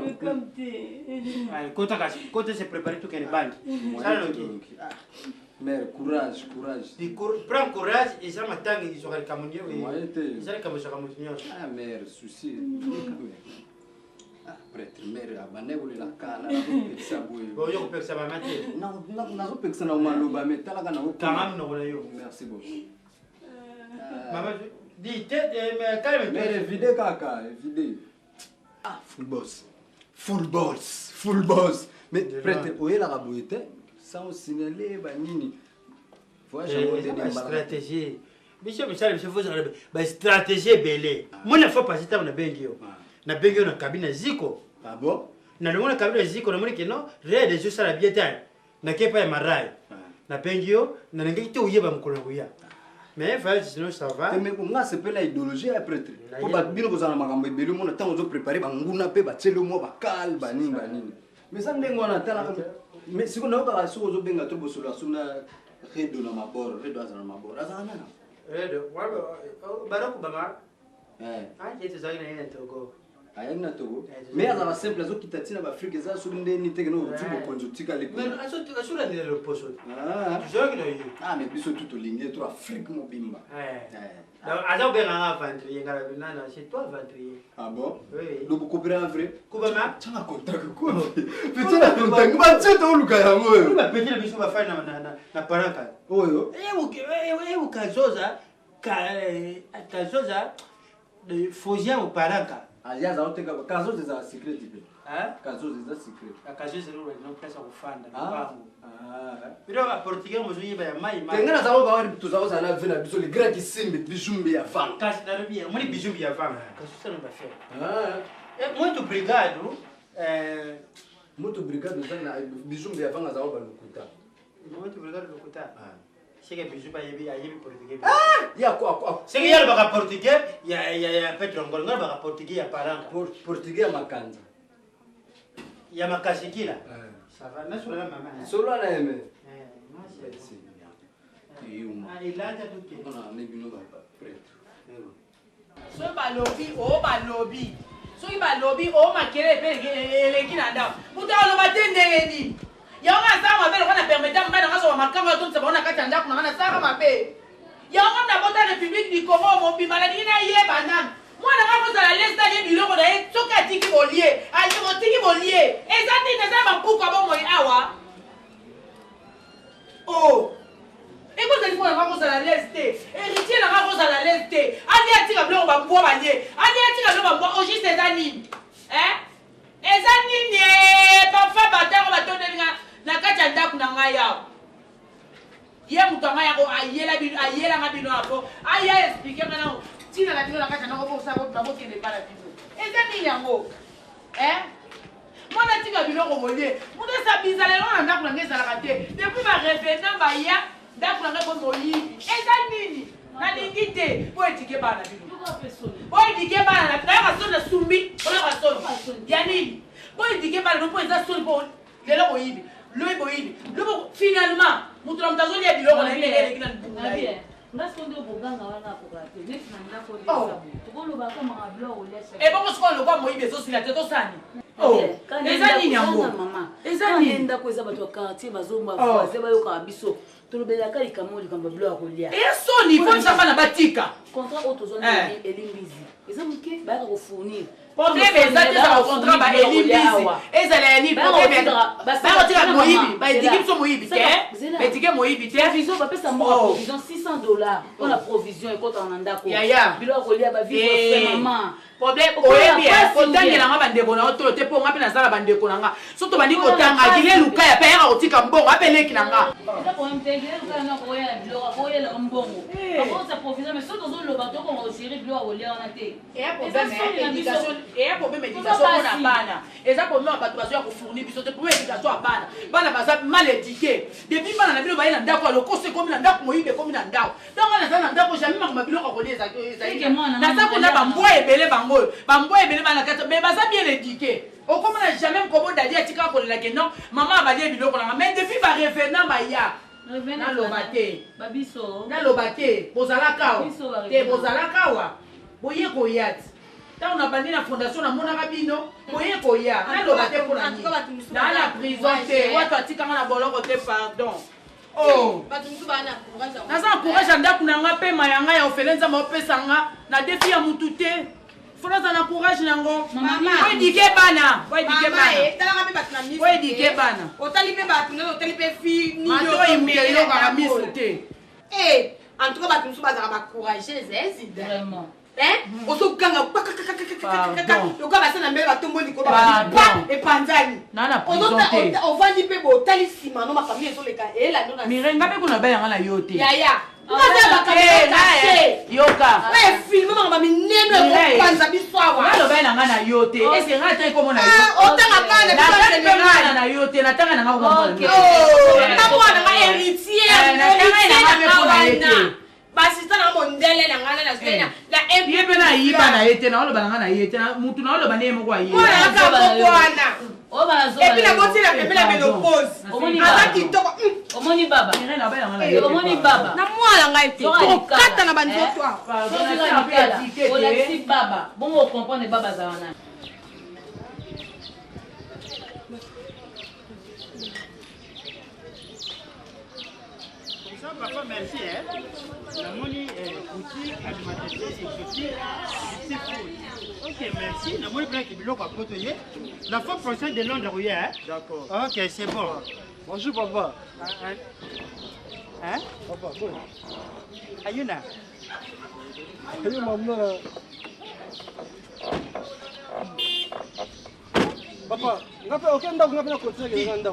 Ay kota se préparer tout kele bank. Ça le dit. Mère, courage. Prends courage et ça m'attend ils sont les Camerounais. Ils sont les Camerounais. Ah mère, souci. Prêtre mère abane ou la kana ça bouille. Bon yo peut ça va mater. Non, nazo peksa na maloba mais talaka na Kamam no yo. Merci beaucoup. Maman dis tête mais calme. Mère vide kaka, vide. Ah, full boss. Mais prêtre oyela kaboyete. Sans signaler banini. Faut jamais donner stratégie. Monsieur faut une stratégie belé. Moi ne faut pas citer na bengio. Na bengio na cabine ziko. Ah bon? Na le cabine ziko na moni que non, rien de juste la bieta. Na kepa ya marai. Na bengio na ngi to yeba mkono kuya. Mais faut sinon ça va. Mais pour moi c'est pas l'idéologie à prêtre. Faut pas bino ko zana makambo belé mo na tango zo préparer banguna pe ba tshelo mo ba kal banini. Mais ça ndengo na tala mais si on a pas sur aux benga trop sur la suna redo na mabor redo azana mabor azana na redo wabo baroko bama j'étais ça ina togo ayana togo mais azana simple azo kitatina ba afrique za sur ndeni tekno tubo konjo tika le mais asura ni le poso tu jogue no mais biso tout ligne trop afrique mo bimba Aza benga ventrer ngala binana c'est toi ventrer. Ah bon? Oui. Donc vous coopérez en vrai? Kubama? Tanga contrat ko. Petit na contrat. Ba tseto luka ya mo. Ba petit na biso ba fa na paranka. Oyo. Kazoza de fozia o paranka. alias aoteka kazozi eza secret pe kazozi eza secret akazozi lelo no place kufanda mpango biro ba portugais mozoyi ba mai tengana zawo ba wari tuzawo sana vena biso le grand kisimbe bijumbi ya vanga kasi na rubia moni bijumbi ya vanga kasi sana ba faire muito obrigado muito obrigado sana bijumbi ya vanga zawo ba lokuta muito obrigado lokuta chega bijumbi ayebi portugais ya ko chega yale ba portugais ya Pedro Ngol ngol ba portugais ya paranga portugais ya makanza ya makashikila ça va na sura mama solo na eme ilanja tuke ona ne bino ba preto so balobi o balobi soki balobi o makele pe eleki na ndako mutu aloba te ndenge nini yango asala mabe lokwa na permeta mbana ngazoba makambo ya tonisa baona kati ya ndako na nga nasala mabe yango na bota république du congo mobimba nalingi nayeba nani mwana nga kozala lesta ye biloko na ye soki atiki bolie otiki bolie eza nini eza bampuka bomoi awa ekozali mwana nga kozala leste héritier na nga kozala leste ali atika biloko bambwa balie ali atika biloko bambwa ogiste eza nini eza nini bafa batango batondelinga na kati ya ndako na ngai awa ye moto anga yako ayelanga bino yako aya explike nga nango ntina na bino na kati ya ndako bokende bala bino eza nini yango mwana tika biloko bolie moto esa bizalelo na ndako nanga ezalaka te depuis barevenant baya ndako nanga po moyibi eza nini nalingi te po etike bana bino po etike bana nayaka soni na sumbi oyaka soni ya nini po etike bana no po eza soni po lelo boyibi loyi boyibi lobo finalement moto na moto azolia biloko na ye eleki na libungula ye ebongo sikoyo lokwa moyibi ezosila te tosani eza nini yango eza nini ndako eza bato ya quartier bazomavoise bayokaka biso tolobelaka likambo likambo bilo ya kolia esoni fonisa bana batika contrat oyo tozwa elimbizi eza moke bayaka kofournir problème eza te ezala contrat baelimbizi ezala ya nini bakotika moyibi baetiki biso moyibi te baetike moyibi te provision bapesa mboka provision $600 mpona provision ekotaka na ndako bilo ya kolia bavivre mama problème oyebi kotangela nga bandeko na yo tolo te mpo nga mpe nazala bandeko na nga so tobandi kotanga gile lukaya mpe yaka kotika mbongo ape eleki na nga eya problème éducation mpona bana eza problème ya bato bazoya kofournir biso te problème éducation ya bana bana baza mal éduqué depuis bana na bino baye na ndako ya lokoso ekomi na ndako moyibi ekomi na ndako ntango naza na ndako jamais makoma biloko kolia ezali naza kona bambwa ebele bangoyo bambwa ebele bana kati mais baza bien éduqué okomona jamais kobo dadi atika kolelake non mama abalie biloko nanga mais depuis barevenant baya naloba te naloba te bozalaka awa te bozalaka awa boye koya ti ntango na bandi na fondation namonaka bino boye koya naloba te mpona nini naa na prison te wato atikanga na boloko te pardon naza na courage ya ndako na nga mpe mayanga ya ofele nzambe opesanga na defi ya mutu te fonaza na courage nango oedike bana oedike bana otali mpe bato nani otali mpe matoyi moke elokaka misu te en tout cas bato mosusu bazalaka bacourageuse ezida ozokanga lokola basana mbele batombo likolo epanzani ovandi mpe botali nsima no makambo ezoleka elando na mirenga mpe kuna bayanga na yo te yaya yoka filme makambo minene ekopanza biso awa nalobai nanga na yo te ese nga te komona otanga bana na yo te natanga nanga namwana nga héritier basista na mondele na ngana na zena la ye mpe na yiba na ye te na oloba nanga na ye te mutu na oloba ne ye moko aye epi na botila pembela menopause aza kitoko omoni baba na mwana ngai te tokata na banzoto olakisi baba bongo okomprendre baba aza wana Papa, merci. La monnaie outil, alimentation, sécurité, c'est fou. Ok, merci. La monnaie qui est à côté. La fois prochaine de Londres, oui. D'accord. Ok, c'est bon. Bonjour, papa. Hein? Papa, bon. Ayuna. Ayuna, maman. Papa,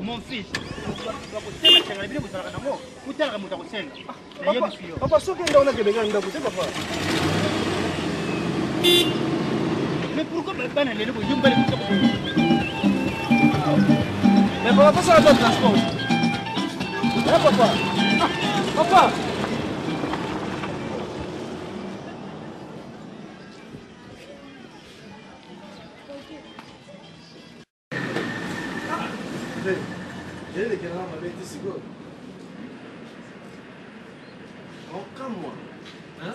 mon fils. Papa, soki nda ona kebenga ndako te papa. Mais pourquoi bana lelo ko yumbale ko? Mais papa, ça va pas transport. Papa. Papa. Ele que não vai ter seguro. Calma. Hein?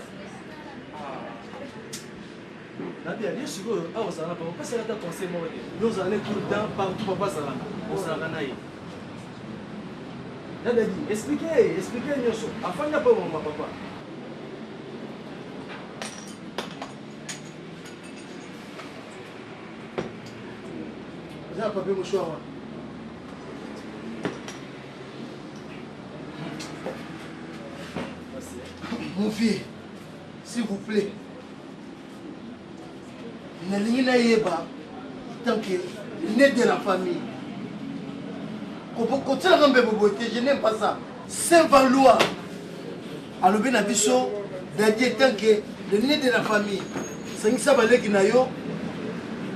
Nadia, bien seguro. Ah, on s'en a pas. On passe à la conseil moi. Nous allons tout le temps partout papa ça là. On s'en a naï. Nadia dit, expliquez Nyoso. Afin n'a pas mon papa. Vous avez pas vu mon choix. Mon fils, s'il vous plaît, Nalina tant que né de la famille. Je n'aime pas ça. Saint-Valois. Alors, bien, Abisso, Dadier, tant que le né de la famille. C'est ça, Balekinayo.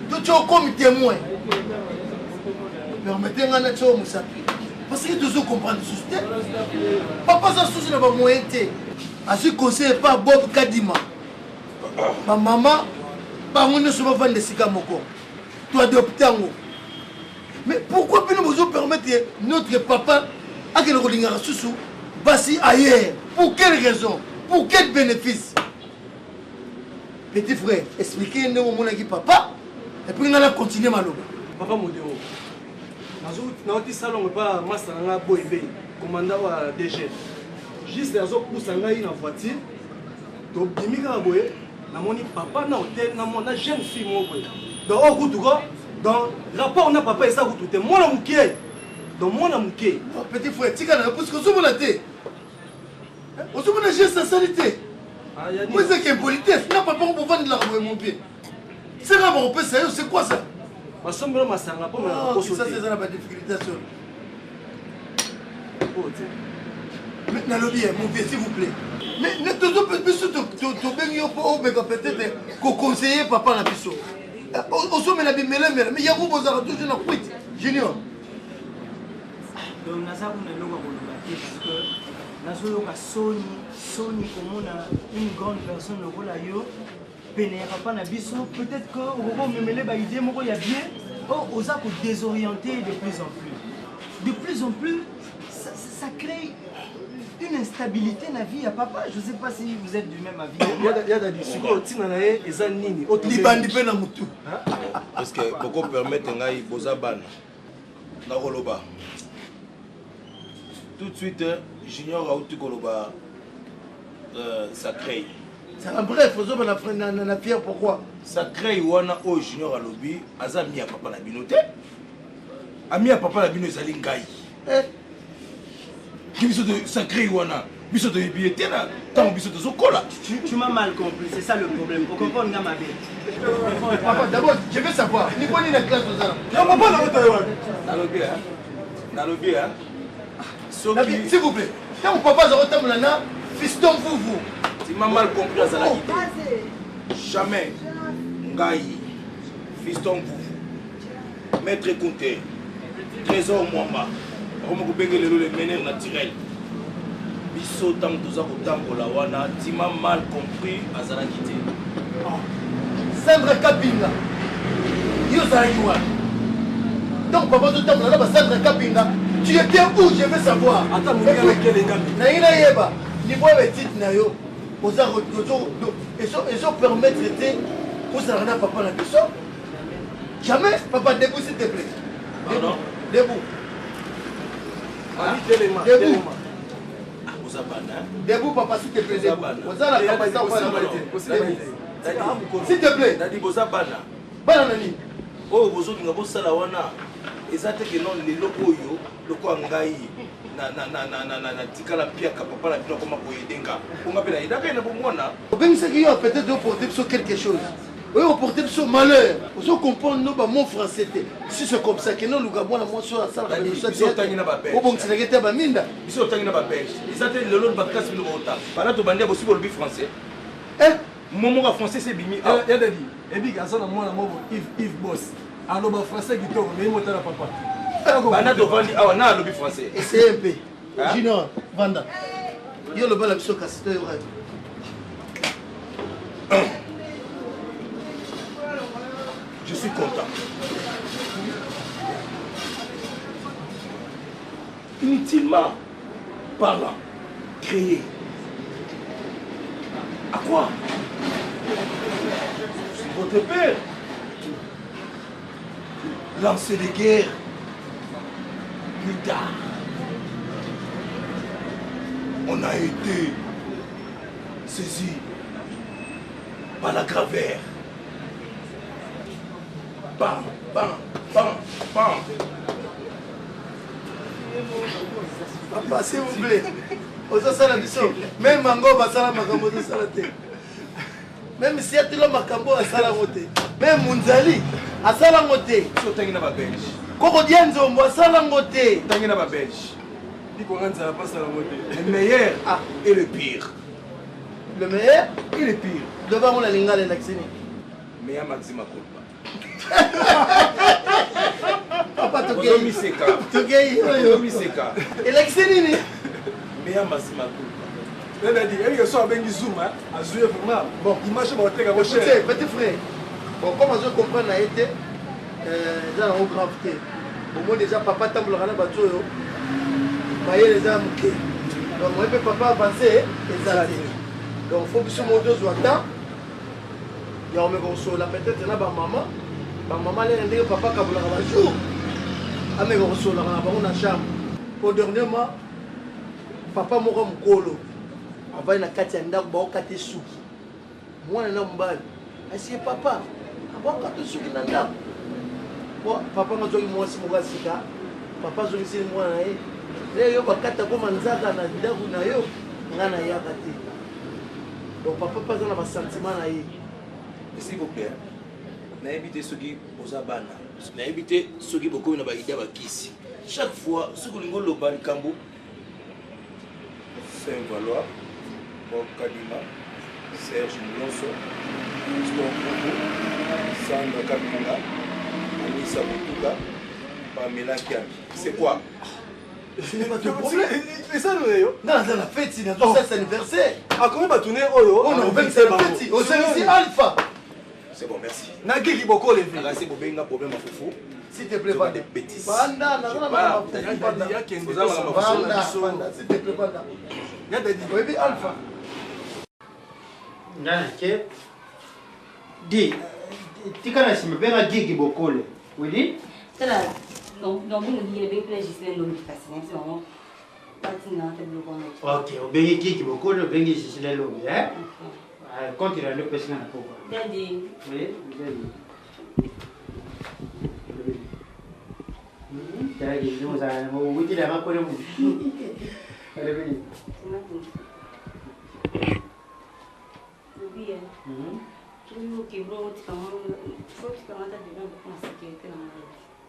Tout est comme témoin. Permettez-moi de faire un parce que tous comprennent tout ça. Papa, ça souci n'a pas moyen. Je suis conseillé par Bob Kadima. Ma maman, par mon ne souvent vendre des sikamoko. Tu adoptes un mot. Mais pourquoi nous permettre notre papa à que le Rolingara Soussou bassi ailleurs? Pour quelle raison? Pour quel bénéfice? Petit frère, expliquez-nous mon papa et puis nous allons continuer ma lobe. Papa Modéo, dans notre salon, pas master na boybe, commandant wa DG. Juste les autres poussent en voiture. Donc, Bimika boye, na moni papa na hôtel, na mon jeune fille mo boye. Donc, au goût dans rapport na papa et ça vous tout moi la mouké. Donc moi la mouké. Petit frère, tu as parce que vous vous l'avez. Vous vous l'avez sa saleté. Vous êtes qu'une politesse. N'a pas pour vendre de la rue mon pied. C'est là mon père sérieux, c'est quoi ça? Ma somme ma sanga pour me ça c'est ça la difficulté. Mais n'a le bien mon pied s'il vous plaît. Mais ne te peut-être qu'on conseiller papa la biso. Oso mais la bimela mais ya vous bozara toujours na quit junior. Donc naza kuna longa kolobaki parce que nazo yoka Sony komona une grande personne le rôle yo pene ya papa na biso peut-être que oko memele ba idée moko ya bien oza ko désorienter de plus en plus ça crée une instabilité na vie à papa. Je ne sais pas si vous êtes du même avis. Il y a des discours qui sont nini. Libandi pe na mutu. Parce que beaucoup permettent ngai boza bana. Na koloba. Tout de suite junior a outi koloba ça crée. Ça bref, faut na na pierre pourquoi? Ça crée wana o junior a lobby azami ya papa na binote. Ami ya papa na bino ezali ngai. Biso de sacré wana biso de biété là tant biso de sokola. Tu m'as mal compris, c'est ça le problème. Faut comprendre ma bête. Papa d'abord je veux savoir ni quoi ni la classe aux armes. Non papa na oto na lobby hein s'il vous plaît quand papa za otamula na fiston vous tu m'as mal compris ça la jamais ngai fiston vous maître compté trésor mwamba comme vous payez le mener naturel. Biso tant que ça kotambola wana, tu m'as mal compris azala quitté. Sandra Kapinga. Yo zalaki wana. Donc papa tout tambola ba Sandra Kapinga, tu étais où je veux savoir. Attends mon gars quel est gamin. Na ina yeba, ni boye petite na yo. Oza roto et ça permettre de pour ça na papa na biso. Jamais papa debout s'il te plaît. Pardon. Debout. Debout. Debout, papa, s'il te plaît. S'il te plaît. Banani. Oh, vous autres, vous savez, exactement que non, les locaux, le quoi ngai, na tika la pia papa la bino comme pour aider nga. On m'appelle Ida, il y a pour moi na. Ben c'est qu'il y a peut-être pour dire quelque chose. Oui, on porte sur malheur. Vous comprenez nos mon français. Si c'est comme ça que nous nous gabons la moitié sur la salle de ça. Ils sont tangés na babel. Au bon c'est que t'as minda. Ils sont tangés na babel. Ils attendent le lot de bakas le rota. Pendant to bandia aussi pour le français. Momo en français c'est bimi. Ya dadi. Et puis quand ça na moi Yves Boss. Alors ba français qui tombe mais monter la papa. Pendant to bandi ah na le français. Et c'est un peu. Junior, Vanda. Yo le bal absolu casse toi. Je suis content. Inutilement parlant, créer. À quoi? Je suis votre père. Lancer des guerres. Plus tard, on a été saisi par la gravère. Bam, bam, bam, bam. Papa, s'il vous plaît. Oza sala biso. Même mango basala makambo de salate. Même si tu l'as makambo asala moté. Même Munzali asala moté. So tangi na ba belge. Koko Dienzombo asala moté. Tangi na ba belge. Diko nganza pas sala moté. Le meilleur et le pire. Le meilleur et le pire. Devant mon linga les laxini. Meilleur maxima culpa. Papa Toge miseka. Toge miseka. Et laxini ni. Meilleur maxima culpa. Elle a dit, elle soit avec Zoom, à jouer vraiment. Bon, image va être à cher. Petit frère, bon, comme je comprends, a été dans la gravité. Au moins déjà, papa tambour à la bateau. Voyez les âmes. Donc, moi, papa avancer et ça. Donc, il faut que ce monde soit temps. Il y a un peu la peut-être là, maman. Maman, elle est papa qui a le jour. Ah, mais on reçoit la chambre. Pour dernièrement, papa m'a dit avai na kati ya ndako baokate suki mwana na mobali asie papa abokate suki na ndako papa ngazwaki mwasi moko asika papa azongiseli mwana na ye le yo bakata koma nzaka na ndako na yo nga na yaka te donc papa mpe aza na basentiment na ye. S'il vous plaît, nayebi te soki oza bana nayebi te soki bokomi na baidea bakisi chaque fois soki olingi oloba likambo Saint-Valois Bob Kadima, Serge Mounoso, Storm Kogo, Sandra Kamina, Anissa Boutouka, Pamela Kiami. C'est quoi? Ce n'est pas ton problème. Et ça, nous avons. Non, c'est la fête, c'est notre anniversaire. Ah, comment va tourner Oyo? On a ouvert cette fête. On s'est ici Alpha. C'est bon, merci. Naki qui beaucoup les filles. Là, c'est pour bien un problème à Foufou. S'il te plaît, pas des bêtises. Banda, s'il te plaît, Banda. Oui, Alpha. Ngana ke di tikana sima benga gigi bokole wili tala donc vous me dites bien juste le nom qui passe c'est vraiment patina te bloquer OK obengi gigi bokole obengi sisile lo hein continue le pesina na poko daddy oui daddy nous allons vous dire la makole mu allez venez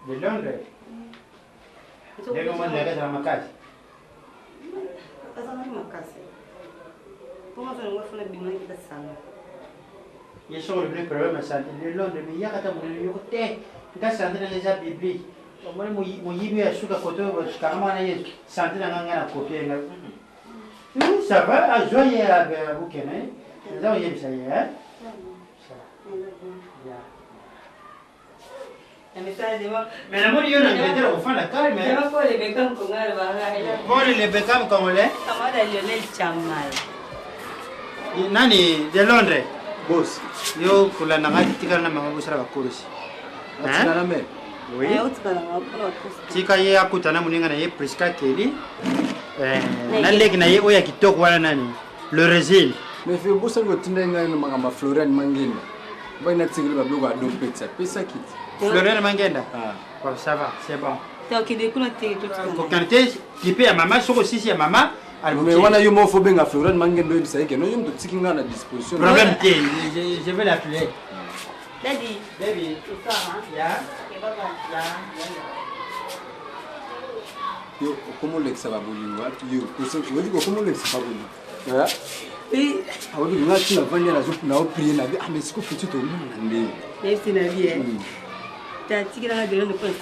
de Londres? Llega más lejos de la Macas. Y eso es el problema, de Londres, me llega hasta morir. Yo te, casa Andrés de esa Biblia. Como muy bien a su cacoto, pues caramba, ahí Sandra no gana copia. Ça va, à joyer à Bouquet, hein? Là, il y a ça, hein? Mais la mode, il y a un enfant, la calme. Il y a pas les bécams comme elle va. Bon, les bécams comme elle est? Comment Lionel Chamal? Nani, de Londres? Boss. Yo, pour la nangati, tu as la maman, vous savez, la course. Hein? Oui. Tika ye akutana muninga na ye Priska Kelly. Na leg na ye oya kitoko wana nani? Le Brésil. Mais fait bossa ngo tindenga na mangamba Florian Mangenda. Ba ina tsigili ba bloga do pizza. Pizza kit. Florian Mangenda. Ah. Bon, ça va, c'est bon. Donc il découle té tout ça. Quand tu qui paye à maman, sur aussi si à maman. Mais wana yo mo fo benga Florian Mangenda yo bisa yake no yo mto tsikinga na disposition. Problème té, je vais l'appeler. Daddy. Baby. C'est ça, hein? Yeah. Ok, bye bye. Yo, comment l'ex va bolingo? Yo, comment l'ex va bolingo? Yeah. Oui. Ah oui, on a tout la vanille na au prier na ah mais c'est quoi petit au monde ndé. Merci na vie. T'as tigre la de ne pas se